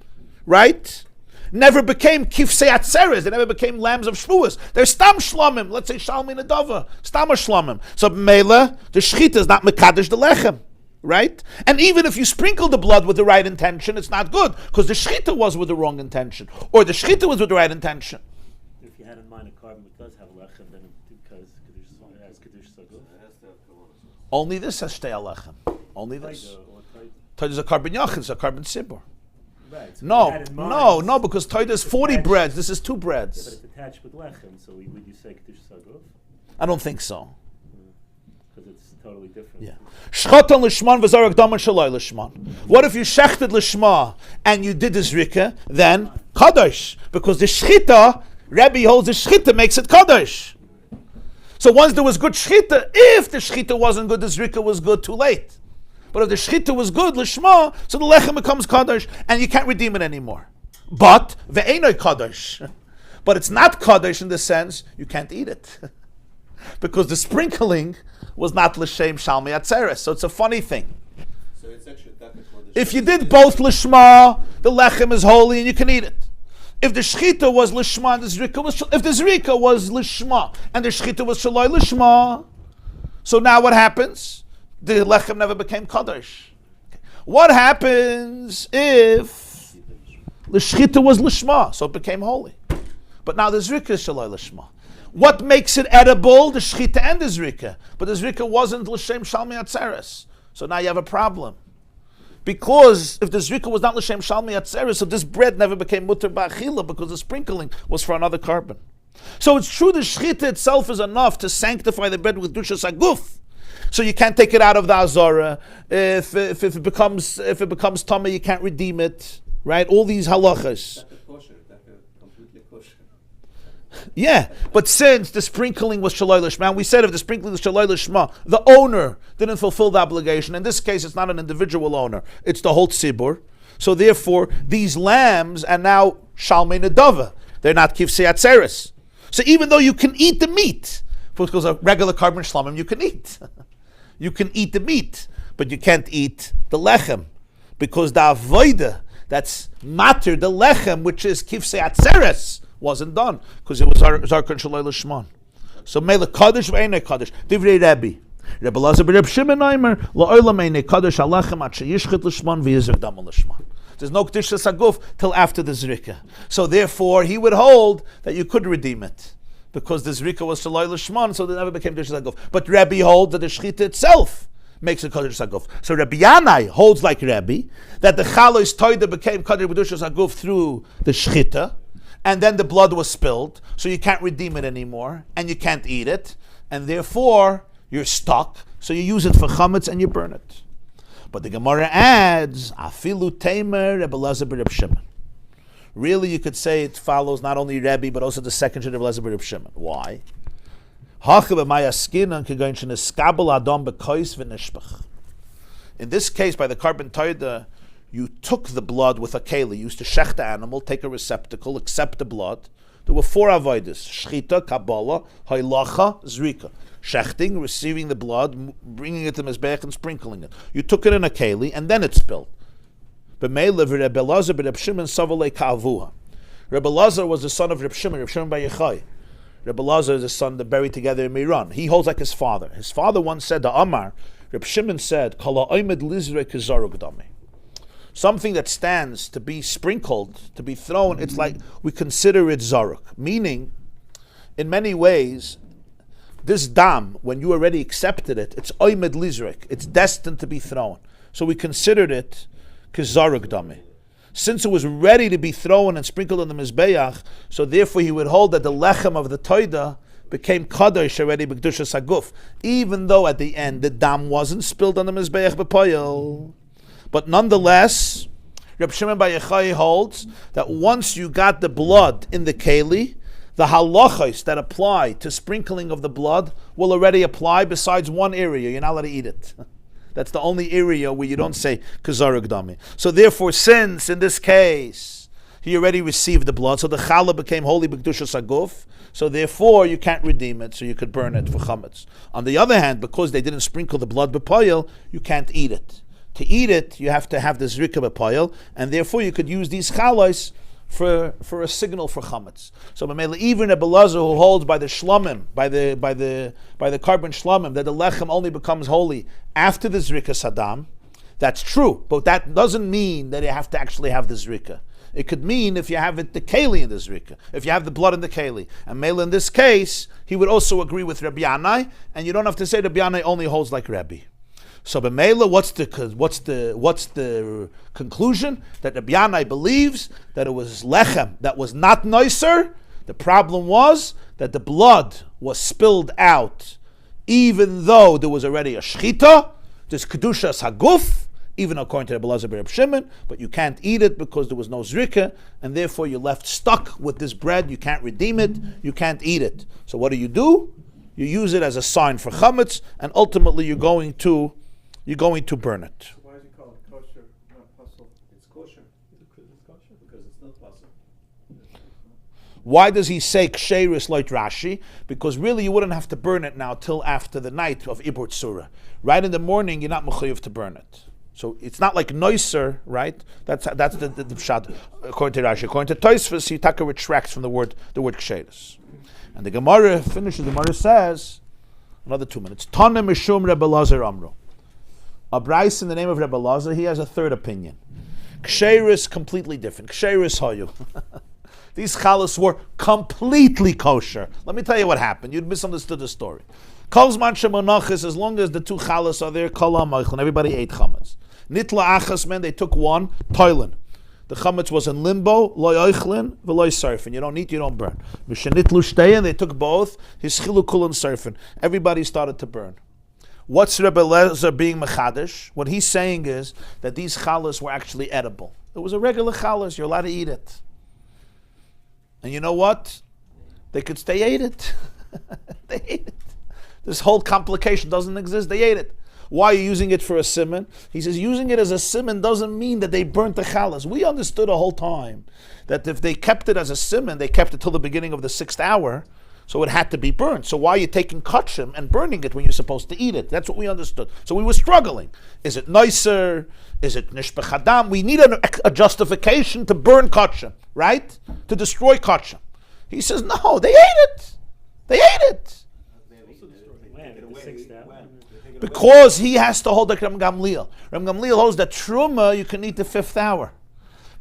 right, never became kifsei atzeres. They never became lambs of Shavuos. They're stam shlamim. Let's say shalmi nedava. Stam shlamim. So mela, the shechita is not mekadesh the lechem, right? And even if you sprinkle the blood with the right intention, it's not good because the shechita was with the wrong intention, or the shechita was with the right intention. If you had in mind a carbon that does have lechem, then because it has kedusha saguf. Only this has shtei alechem. Only this. Toida is a carbon yachid. It's a carbon sibur. Right. So No, because Toida is 40 breads. This is 2 breads. Yeah, but it's attached with lechem, so would you say kedusha saguf? I don't think so. Because it's totally different. Yeah. Shchatan lishman v'zarak daman shalai lishman. What if you shechted lishma and you did the zrika? Then kadosh, because the shchita, Rabbi holds the shchita makes it kadosh. So once there was good shchita, if the shchita wasn't good, the zrika was good. Too late. But if the shchita was good, lishma, so the lechem becomes kadosh, and you can't redeem it anymore. But ve'enoi kadosh, but it's not kadosh in the sense you can't eat it, because the sprinkling was not l'shem shalmei atzeres. So it's a funny thing. So it's actually if you did both lishma, the lechem is holy and you can eat it. If the shchita was lishma and the zrika was if the zrika was lishma and the shchita was shaloi lishma, so now what happens? The lechem never became kadosh. What happens if the shchita was lishma, so it became holy? But now the zrika is shaloi lishma. What makes it edible? The shchita and the zrika. But the zrika wasn't l'shem shalmei atzeres. So now you have a problem. Because if the zrika was not l'shem shalmei atzeres, so this bread never became mutter ba'achila because the sprinkling was for another carbon. So it's true the shchita itself is enough to sanctify the bread with dushas aguf. So you can't take it out of the azara. If it becomes tummy, you can't redeem it. Right? All these halachas. completely kosher. Yeah, but since the sprinkling was shaloi lishma, we said if the sprinkling was shaloi lishma, the owner didn't fulfill the obligation. In this case, it's not an individual owner; it's the whole tzibur. So therefore, these lambs are now shalmei nedava. They're not kifsei atzeres. So even though you can eat the meat, because a regular carbon shlamim you can eat. You can eat the meat, but you can't eat the lechem, because the avoida that's matter the lechem, which is kifsei atzeres, wasn't done because it was zarkan shaloi lishman. So mele kadosh ve'enei kadosh. Divrei Rabbi. Rabbi Lazar b'Reb Shimon Aimer la'olam einei kadosh halechem at sheyishchet lishman v'yizrak daman lishman. There's no kedusha saguf till after the zrika. So therefore, he would hold that you could redeem it. Because the zrika was shaloi lishman, so they never became kedusha saguf. But Rabbi holds that the shechita itself makes a kedusha saguf. So Rabbi Yanai holds like Rabbi that the chalois toida became kedusha saguf through the shechita, and then the blood was spilled, so you can't redeem it anymore, and you can't eat it, and therefore you're stuck. So you use it for chametz and you burn it. But the Gemarah adds afilu teimer Rebbe Lazar b'Reb Shimon. Really, you could say it follows not only Rabbi, but also the second Rebbe Lazar b'Reb Shimon. Why? In this case, by the carbon taida, you took the blood with a keli. You used to shech the animal, take a receptacle, accept the blood. There were 4 avodas: shchita, kabbalah, hailacha, zrika. Shechting, receiving the blood, bringing it to mizbeach and sprinkling it. You took it in a keli, and then it spilled. Rebbe Lazar was the son of Reb Shimon Bar Yochai. Rebbe Lazar is the son that buried together in Miran. He holds like his father. His father once said to Amar, Reb Shimon said, something that stands to be sprinkled, to be thrown, it's like we consider it zaruk. Meaning, in many ways, this dam, when you already accepted it, it's oimed lizrek. It's destined to be thrown. So we considered it kizaruk dami. Since it was ready to be thrown and sprinkled on the mizbeach, so therefore he would hold that the lechem of the toida became kadosh already b'kedushas haguf, even though at the end the dam wasn't spilled on the mizbeach b'poyel. But nonetheless, Reb Shimon Bar Yochai holds that once you got the blood in the keli, the halachos that apply to sprinkling of the blood will already apply besides one area. You're not allowed to eat it. That's the only area where you don't say kazaruk dami. So therefore, since in this case he already received the blood, so the challah became holy b'kedushas haguf, so therefore you can't redeem it, so you could burn it for chametz. On the other hand, because they didn't sprinkle the blood b'poyel, you can't eat it. To eat it, you have to have the zrika b'poyel, and therefore you could use these chalais for a signal for chametz. So even a Belazar who holds by the shlomim, by the carbon shlomim, that the lechem only becomes holy after the zrika sadam, that's true. But that doesn't mean that you have to actually have the zrika. It could mean if you have the keli in the zrika, if you have the blood in the keli. And Mela in this case, he would also agree with Rabbi Yanai, and you don't have to say Rabbi Yanai only holds like Rabbi. So b'meila, what's the conclusion? That Rabbi Yanai believes that it was lechem that was not noiser. The problem was that the blood was spilled out, even though there was already a shchita. There's kedushas haguf, even according to Rabbi Lazar Reb Shimon, but you can't eat it because there was no zrika, and therefore you're left stuck with this bread. You can't redeem it. You can't eat it. So what do? You use it as a sign for chametz, and ultimately you're going to burn it. Why is it called kosher, not puzzle? It's kosher. It's kosher because it's not puzzle. Why does he say ksheris like Rashi? Because really you wouldn't have to burn it now till after the night of Ibur Tzura. Right in the morning you're not mechuyev to burn it. So it's not like noiser, right? That's the pshat according to Rashi. According to Tosfos, he taka retracts from the word ksheris. And the Gemarah finishes. The Gemarah says, another 2 minutes. Tana mishum Rebbe Lazar amru. A Bryce in the name of Rebbe Lazar, he has a third opinion. Ksheris completely different. Ksheris hayu. These chalas were completely kosher. Let me tell you what happened. You'd misunderstood the story. Kolzman shemonachis, as long as the 2 chalas are there, kol ha'moichlin, everybody ate chametz. Nitla achas, men, they took one, toilin. The chametz was in limbo, loy oichlin, v'loy surfin. You don't eat, you don't burn. Mishenitlu shteyin, they took both, his chilu kulin surfin. Everybody started to burn. What's Rebbe Lazar being mechadish? What he's saying is that these chalas were actually edible. It was a regular chalas, you're allowed to eat it. And you know what? They ate it. They ate it. This whole complication doesn't exist, they ate it. Why are you using it for a siman? He says using it as a siman doesn't mean that they burnt the chalas. We understood a whole time that if they kept it as a siman, they kept it till the beginning of the 6th hour, so it had to be burnt. So why are you taking kachim and burning it when you're supposed to eat it? That's what we understood. So we were struggling. Is it nicer? Is it nishbech hadam? We need a justification to burn kachim, right? To destroy kachim. He says, no, they ate it. They ate it. Because he has to hold like Ram Gamliel. Ram Gamliel holds that truma you can eat the 5th hour.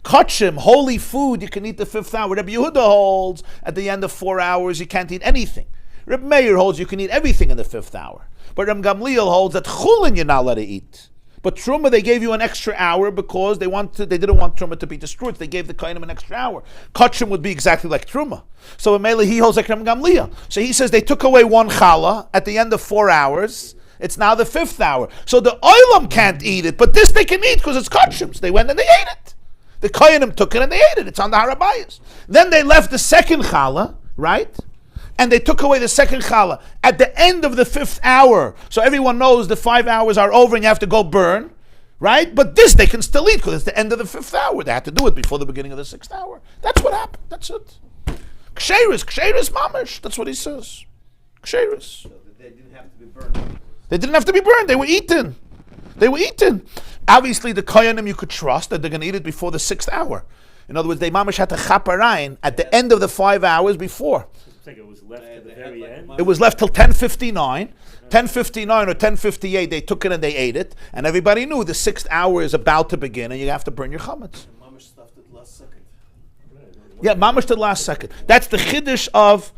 Kachim, holy food, you can eat the 5th hour. Rabbi Yehuda holds at the end of 4 hours you can't eat anything. Reb Meir holds you can eat everything in the 5th hour. But Ram Gamliel holds that chulin you're not allowed to eat. But truma they gave you an extra hour because they didn't want truma to be destroyed. They gave the kohanim an extra hour. Kachim would be exactly like truma. So Mele he holds like Ram Gamliel. So he says they took away one challah at the end of 4 hours. It's now the 5th hour. So the oilam can't eat it, but this they can eat because it's kachim. So they went and they ate it. The kohanim took it and they ate it. It's on the harabayas. Then they left the second challah, right? and they took away the second challah at the end of the 5th hour. So everyone knows the 5 hours are over and you have to go burn, right? But this they can still eat because it's the end of the 5th hour. They had to do it before the beginning of the 6th hour. That's what happened. That's it. Ksheris mamish. That's what he says. Ksheris. So that they didn't have to be burned. They didn't have to be burned. They were eaten. Obviously, the koyanim you could trust that they're going to eat it before the 6th hour. In other words, they mamish had to chaparayin at the end of the 5 hours before. It's like it was left at the very end. It was left till 10:59. 10:59 or 10:58, they took it and they ate it. And everybody knew the 6th hour is about to begin and you have to burn your chametz. Mamish stuffed it last second. Yeah, mamish the last second. That's the chiddush of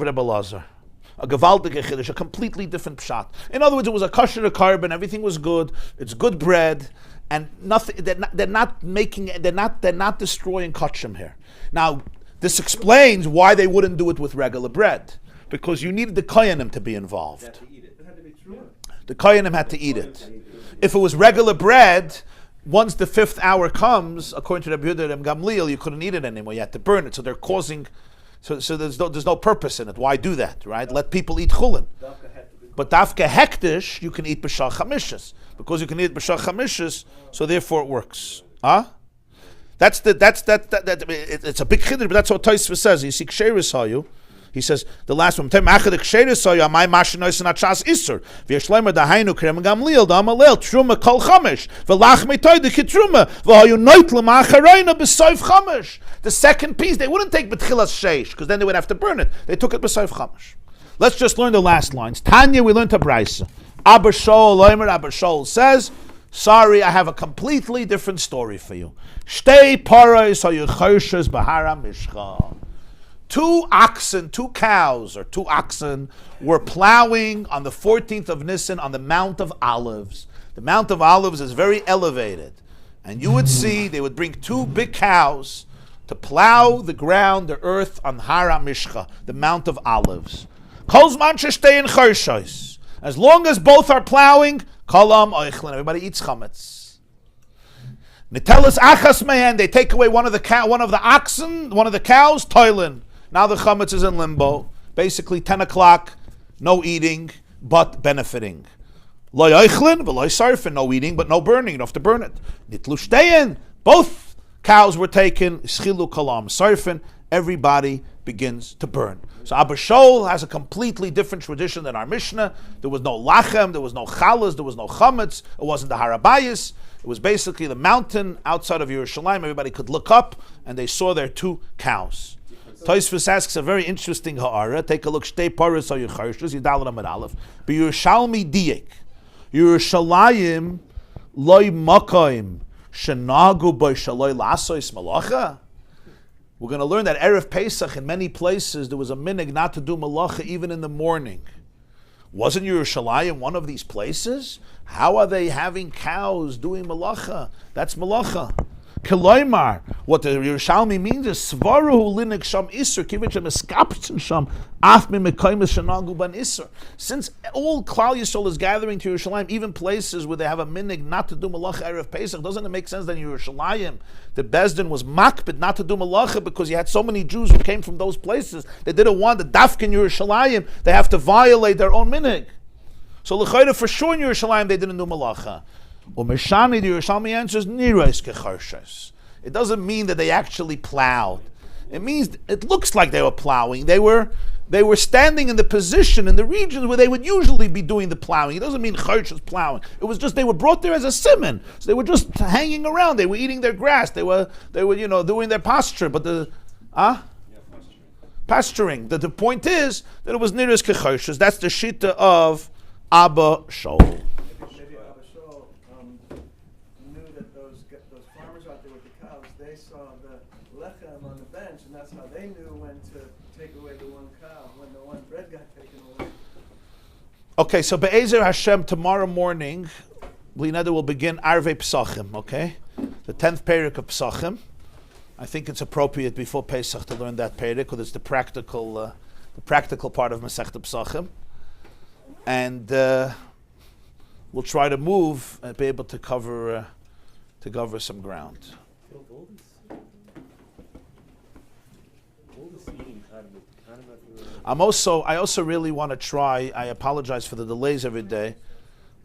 Rebbe Lazar. A gewaltige chiddush, a completely different pshat. In other words, it was a kosher carbon, everything was good, it's good bread, and nothing. They're not destroying kachim here. Now, this explains why they wouldn't do it with regular bread, because you needed the koyanim to be involved. It had to be true. The koyanim had to eat it. If it was regular bread, once the 5th hour comes, according to Rabbi Yehuda and Gamliel, you couldn't eat it anymore. You had to burn it. So they're causing. So there's no purpose in it. Why do that, right? Let people eat chulin. But dafka hektish, you can eat b'shach chamishas. Because you can eat b'shach chamishas, so therefore it works. Huh? It's a big chiddush, but that's what Tosfos says. You see, ksheris hayu. He says the last one. Tem achad ksheris hayu amay mashinois and achas isur. V'yeshleimer dahainu krem gamliel damalel truma kol chamish v'lach metoy de kitruma v'hayu noitl ma'acharayna b'soif chamish. The second piece they wouldn't take betchilas sheish because then they would have to burn it. They took it b'soif chamish. Let's just learn the last lines. Tanya, we learned a brayso. Abba Shaul says, sorry, I have a completely different story for you. Shtei paros hayu chorshes b'hara mishcha. Two oxen were plowing on the 14th of Nisan on the Mount of Olives. The Mount of Olives is very elevated. And you would see, they would bring 2 big cows to plow the ground, the earth on Hara Mishcha, the Mount of Olives. As long as both are plowing, everybody eats chametz. Nitelis achas mehen, they take away one of the cows, toilin. Now the chametz is in limbo. Basically 10 o'clock, no eating, but benefiting. Lo yoichlin, v'lo sarfin, no eating, but no burning. You don't have to burn it. Nitlu shteyin, both cows were taken. Schilu kalam sarfin, everybody begins to burn. So Abba Shaul has a completely different tradition than our Mishnah. There was no lachem, there was no chalas, there was no chametz, it wasn't the harabayis. It was basically the mountain outside of Yerushalayim. Everybody could look up and they saw their 2 cows. Tosfos asks a very interesting ha'ara. Take a look. Shtei paros hayu chorshes, Yidalad Amud Aleph. B'Yerushalmi diek. Yerushalayim loy makoim shenagu by shaloi lasois malacha. We're going to learn that Erev Pesach in many places there was a minig not to do malacha even in the morning. Wasn't Yerushalayim one of these places? How are they having cows doing malacha? That's malacha. Keloimar, what the Yerushalmi means is Svaruhu linik sham isur kivichem eskapchen sham af mi mekaymes shenagu ban isur. Since all Klal Yisrael is gathering to Yerushalayim, even places where they have a minig not to do malacha erev Pesach, doesn't it make sense that in Yerushalayim the Bezdin was makbid not to do malacha because you had so many Jews who came from those places? They didn't want the dafk in Yerushalayim. They have to violate their own minig. So l'chayda for sure in Yerushalayim they didn't do malacha. Umeshani, the Yerushalmi answers, Nirais kecharshes. It doesn't mean that they actually plowed. It means it looks like they were plowing. They were standing in the position in the regions where they would usually be doing the plowing. It doesn't mean charsh was plowing. It was just they were brought there as a simon. So they were just hanging around. They were eating their grass. They were doing their pasture. But pasturing. The point is that it was Nirais kecharshes. That's the shita of Abba Shaul. They saw the lechem on the bench, and that's how they knew when to take away the 1 cow, when the 1 bread got taken away. Okay, so Be'ezer Hashem, tomorrow morning, Blineda will begin Arvei Pesachim, okay? The 10th Perek of Pesachim. I think it's appropriate before Pesach to learn that Perek, because it's the practical part of Masechta Pesachim. And we'll try to move and be able to cover some ground. All this I also really want to try. I apologize for the delays every day,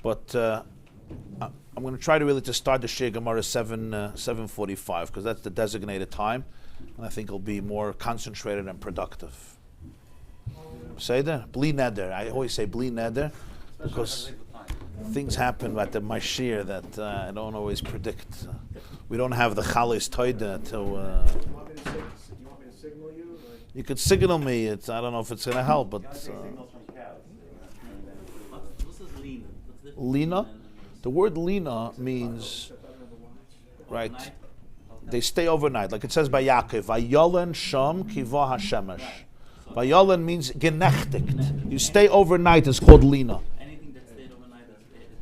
but I'm going to try to start the Shir Gemarah 7:45 because that's the designated time, and I think it'll be more concentrated and productive. Say that bli neder. I always say bli neder because things happen at my shir that I don't always predict. We don't have the chalis toida to. You want me to signal you? You could signal me. I don't know if it's going to help, but What's this lina? lina. The word lina means right. They stay overnight, like it says by Yaakov. Vayolen sham kiva hashemesh. Vayolen means genechtigt. You stay overnight is called lina.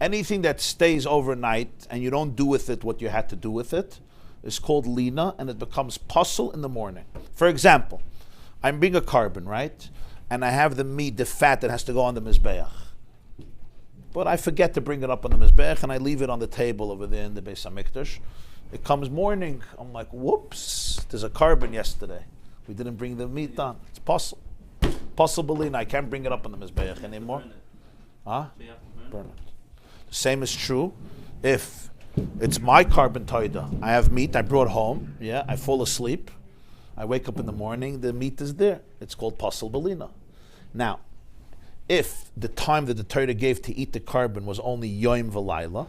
Anything that stays overnight and you don't do with it what you had to do with it is called lina, and it becomes puzzle in the morning. For example, I'm being a carbon, right? And I have the meat, the fat that has to go on the mizbeach. But I forget to bring it up on the mizbeach, and I leave it on the table over there in the Beis HaMikdash. It comes morning, I'm like, whoops, there's a carbon yesterday. We didn't bring the meat on. It's puzzle. Puzzle belina, I can't bring it up on the mizbeach anymore. Huh? Burn it. The same is true if it's my carbon toida. I have meat I brought home. Yeah, I fall asleep. I wake up in the morning. The meat is there. It's called pasal belina. Now, if the time that the Torah gave to eat the carbon was only yom v'layla,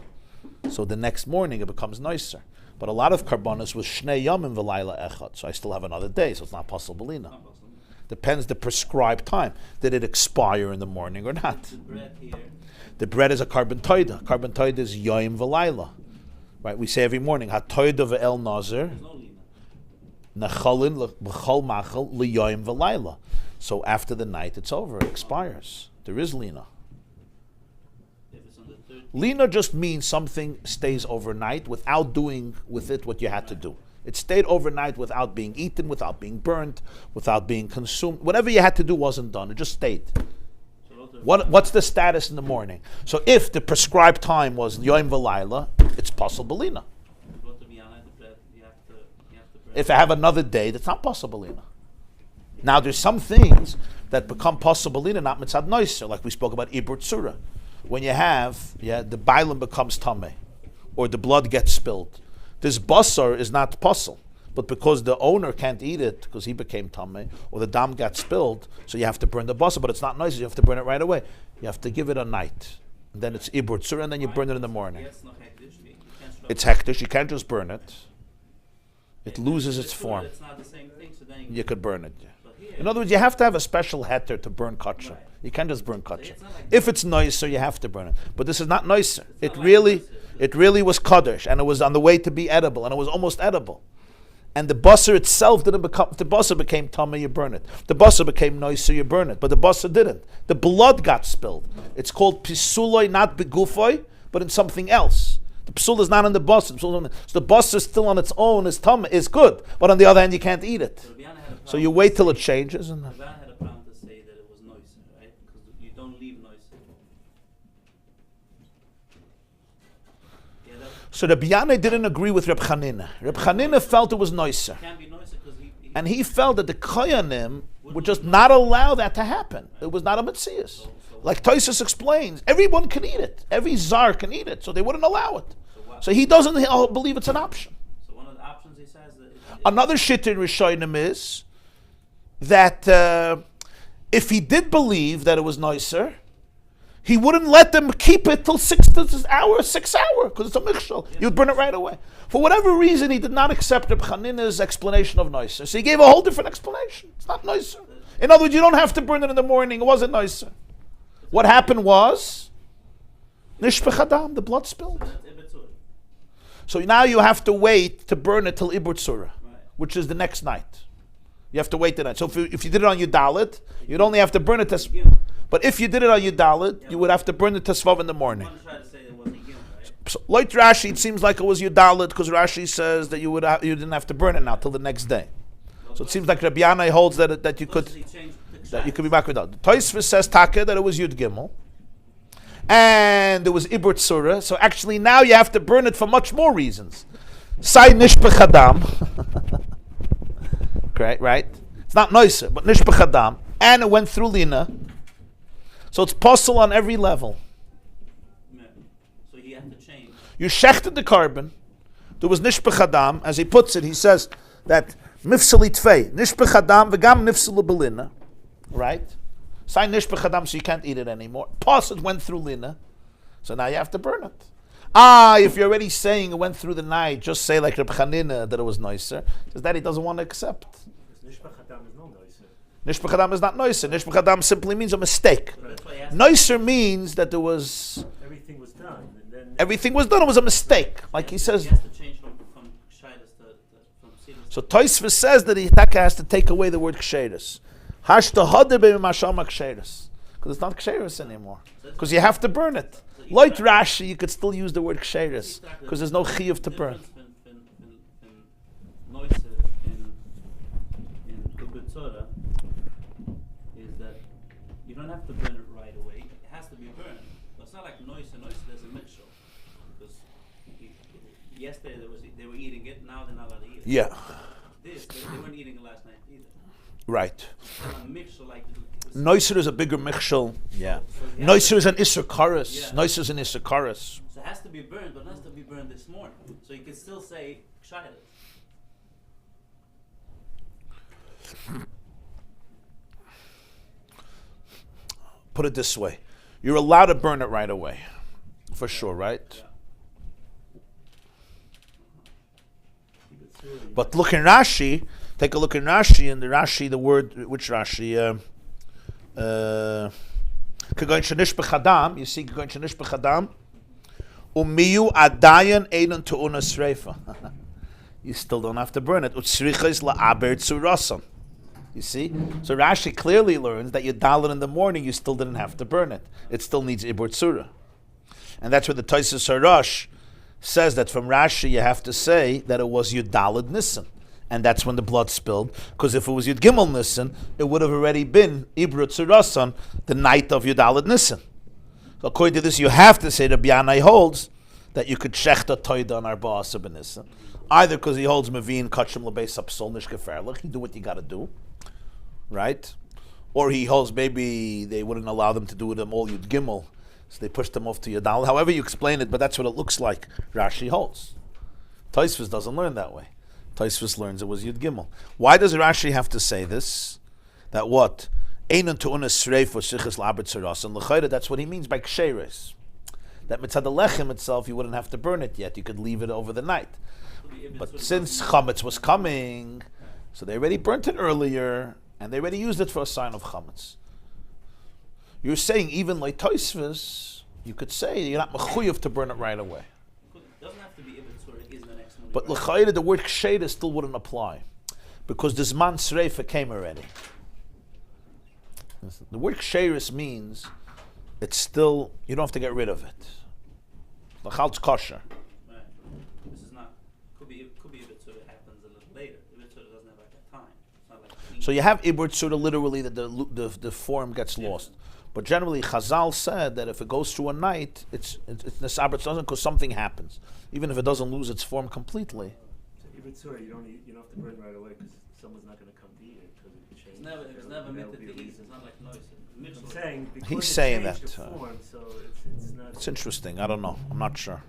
so the next morning it becomes nicer. But a lot of carbonas was shnei yomim v'layla echad, so I still have another day, so it's not pasal belina. Depends the prescribed time. Did it expire in the morning or not? The bread is a carbon toida. Carbon toida is yom v'layla. Right? We say every morning, ha-toida ve'el nazir, nechalin b'chol machal li'yom v'layla. So after the night, it's over. It expires. There is lina. Lina just means something stays overnight without doing with it what you had to do. It stayed overnight without being eaten, without being burnt, without being consumed. Whatever you had to do wasn't done. It just stayed. What's the status in the morning? So if the prescribed time was Yom V'Layla, it's possible lina. If I have another day, that's not possible lina. Now there's some things that become possible lina, not mitzad noiser, like we spoke about Ibur Tzura. When you have, the bailam becomes tameh, or the blood gets spilled. This basar is not puzzle, but because the owner can't eat it because he became tameh, or the dam got spilled, so you have to burn the basar, but it's not nice. You have to burn it right away. You have to give it a night, and then it's ibur tzura, and then you burn it in the morning. It's hektish. You can't just burn it. It loses its form. You could burn it. In other words, you have to have a special heter to burn kachim. You can't just burn kachim. If it's nicer, you have to burn it. But this is not nicer. It really was kaddish, and it was on the way to be edible, and it was almost edible. And the basar itself didn't become. The basar became tameh, you burn it. The basar became nicer, you burn it. But the basar didn't. The blood got spilled. It's called pisuloi, not begufoy, but in something else. The psul is not in the basar. So the basar still on its own is tameh, is good. But on the other hand, you can't eat it. So you wait till it changes. And Rabbi had a problem to say that it was noiser, right? Because you don't leave noiser. So Rabbi Yanai didn't agree with Reb Chanina. Reb Chanina felt it was noiser. It can't be noiser because And he felt that the Koyanim would just not allow that to happen. It was not a Metzias. Like Tosis explains, everyone can eat it. Every Zar can eat it, so they wouldn't allow it. So he doesn't believe it's an option. So one of the options he says that Another shit in Rishonim is that if he did believe that it was nicer, he wouldn't let them keep it till 6 hours, because it's a mikshal. You'd burn it right away. For whatever reason, he did not accept Reb Chanina's explanation of nicer. So he gave a whole different explanation. It's not nicer. In other words, you don't have to burn it in the morning. It wasn't nicer. What happened was, nishpech adam, the blood spilled. So now you have to wait to burn it till Ibur Tzura, which is the next night. You have to wait the night. So if you did it on Yudalit, you'd only have to burn it to... But if you did it on Yudalit, you would have to burn it to Svav in the morning. So like Rashi, it seems like it was Yudalit, because Rashi says that you didn't have to burn it now till the next day. So it seems like Rabbi Yanai holds that you could be back without. Tosfos says Taka that it was Yud Gimel. And there was Ibur Tzura. So actually now you have to burn it for much more reasons. Sai Nishpech Adam. Right? It's not noiser, but nishbech adam, and it went through lina. So it's possible on every level. Yeah. So you have to change. You shechted the carbon. There was nishbech adam, as he puts it. He says that mifsali tfei nishbech adam v'gam nifsalu belina, right? Sign nishbech adam, so you can't eat it anymore. Plus, it went through lina, so now you have to burn it. If you're already saying it went through the night, just say like Reb Chanina that it was nicer, because that he doesn't want to accept. Nishbech Adam is no noiser. Nishbech Adam is not nicer. Nishbech Adam simply means a mistake. Nicer means that there was... Everything was done. And then Everything was done, it was a mistake. Like he says... He has to change from Kshaydus from Sidus. So Tosfos says that he has to take away the word Ksheris. Hashta hada b'mashama Ksheris. Because it's not Ksheris anymore. Because you have to burn it. Like Rashi, you could still use the word Ksheris. Because there's no chiyuv to burn. Is that you don't have to burn it right away. It has to be burned. But it's not like noise. There's a mixture. Because yesterday they were eating it. Now they're not allowed to eat it. Yeah. They weren't eating it last night either. Right. It's a mixture like. Noiser is a bigger mixture. Yeah. Noiser is an Isser Karas. Yeah. Noiser is an Isser Karas. So it has to be burned, but it has to be burned this morning. So you can still say Kshaydus. Put it this way. You're allowed to burn it right away. For sure, right? Yeah. But look in Rashi. Take a look in Rashi. And the Rashi, the word, which Rashi? Kagoin shenish b'chadam. You see, kagoin shenish b'chadam. Umiyu adayan einon tu'una sreifa. You still don't have to burn it. Utsricha is la'aber tzurasan. You see? So Rashi clearly learns that you dal it in the morning, you still didn't have to burn it. It still needs ibur tzura. And that's where the Tosfos Harash says that from Rashi you have to say that it was Yud Daled Nisan. And that's when the blood spilled. Because if it was Yud Gimel Nisan, it would have already been ibur tzurasan, the night of Yud Daled Nisan. So according to this, you have to say that Bianai holds that you could shecht a toida on Arba Asar B'Nisan. Either because he holds Mavin, Kachim Lebeis Apsol Nish Geferlich, you do what you got to do. Right? Or he holds maybe they wouldn't allow them to do them all Yud Gimel, so they pushed them off to Yudal. However you explain it, but that's what it looks like Rashi holds. Tosfos doesn't learn that way. Tosfos learns it was Yud Gimel. Why does Rashi have to say this? That what? Einon tu'una sreif or sichas la'abed tzaras. And l'chayda, that's what he means by ksheres. That mitzad lechem itself, you wouldn't have to burn it yet. You could leave it over the night. But since chametz was coming, so they already burnt it earlier, and they already used it for a sign of chametz. You're saying even like Tosfos, you could say you're not mechuyev to burn it right away. It doesn't have to be ibn tzura, it is the next morning. But l'chayda, the word ksheira still wouldn't apply, because this man sreifa came already. The word ksheris means it's still, you don't have to get rid of it. L'chal's kosher. Right. This is not, could be ibn tzura happens a little later. Ibn tzura doesn't have like a time. It's not like So you have ibur tzura literally that the form gets lost. But generally, Chazal said that if it goes through a night, it's nesaber tzura because something happens. Even if it doesn't lose its form completely. So even tzura, you don't have to burn right away because someone's not going to come to eat it because it changed. it's never meant to eat. It's not like noise. I'm saying because He's it saying changed that, the form, so it's not. It's interesting. I don't know. I'm not sure.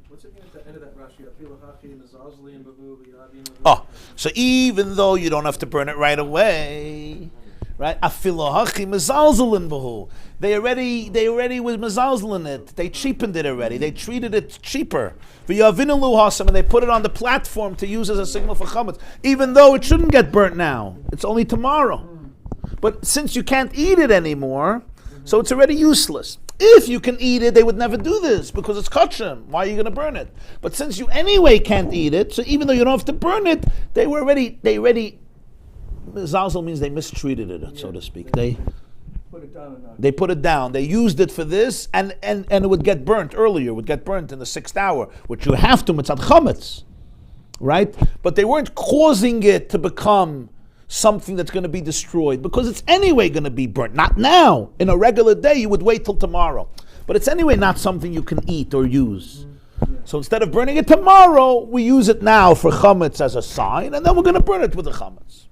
What's it mean at the end of that Rashi? Afilu hachi mezazli and bavu v'yavim. Oh, so even though you don't have to burn it right away, right? Afilu hachi mezalzelin b'hu. They already was mezalzelin it. They cheapened it already. They treated it cheaper. V'yavinu hasam, and they put it on the platform to use as a signal for chametz. Even though it shouldn't get burnt now, it's only tomorrow. But since you can't eat it anymore, so it's already useless. If you can eat it, they would never do this because it's kachim. Why are you going to burn it? But since you anyway can't eat it, so even though you don't have to burn it, they already Zazel means they mistreated it, so to speak. They Put it down enough. They put it down. They used it for this, and it would get burnt earlier. Would get burnt in the 6th hour, which you have to mitzad chametz, right? But they weren't causing it to become something that's going to be destroyed because it's anyway going to be burnt. Not now. In a regular day, you would wait till tomorrow. But it's anyway not something you can eat or use. So instead of burning it tomorrow, we use it now for chametz as a sign, and then we're going to burn it with the chametz.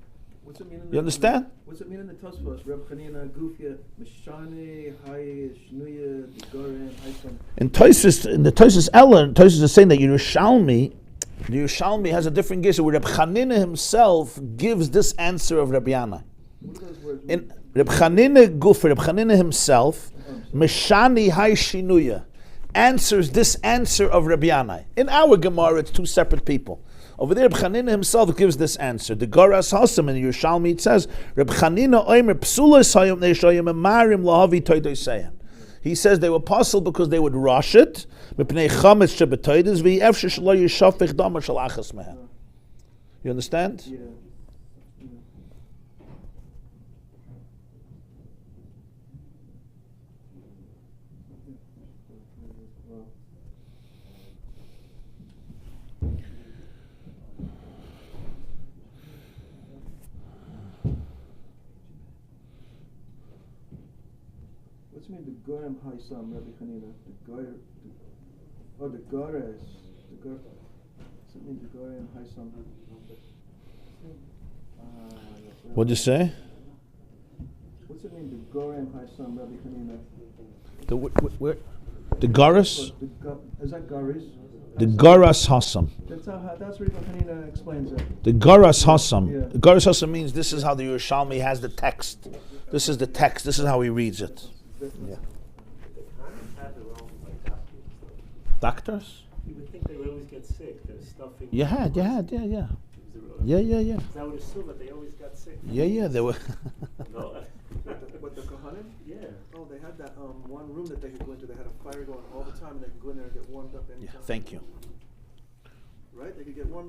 What's What's it mean in the? You understand? What's it mean in the Tosfos? Reb Chanina, Gufia, Mishane, Hay, Shnuya, Degoren, Haisam. In the Tosis Ellen, Tosis is saying that the Yerushalmi has a different gist where Reb Chanina himself gives this answer of Rabbi Yanai. What do those words In mean? Reb Chanina Gufa, Reb Chanina himself, Meshani Hay Shinuya, answers this answer of Rabbi Yanai. In our Gemarah, it's two separate people. Over there, Reb Chanina himself gives this answer. The Goras Hasam in Yerushalmi, it says, Reb Chanina Oimer Psulas Hayom Neishoyim Emarim Lahavi Toidoi Seyan. He says they were puzzled because they would rush it. You understand? Yeah. Well, what's it mean the Gorem Haisam, Rabbi Chanina? The Gores. What's it mean the Gorem Haisam? What'd you say? What's it mean the Gorem Haisam, Rabbi Chanina? The Goras? Is that Garis? The Goras Hasam. That's Rabbi Chanina explains it. The Goras Hasam. Yeah. The Goras Hasam means this is how the Yerushalmi has the text. This is the text. This is how he reads it. Yeah. Doctors? You would think they would always get sick. There's stuffing. Yeah. Yeah. Yeah. I would assume that they always got sick. Yeah, they were. No. What the Kohanim? Yeah. Oh, they had that one room that they could go into. They had a fire going all the time, and they could go in there and get warmed up anytime. Yeah, thank you. Right? They could get warmed up.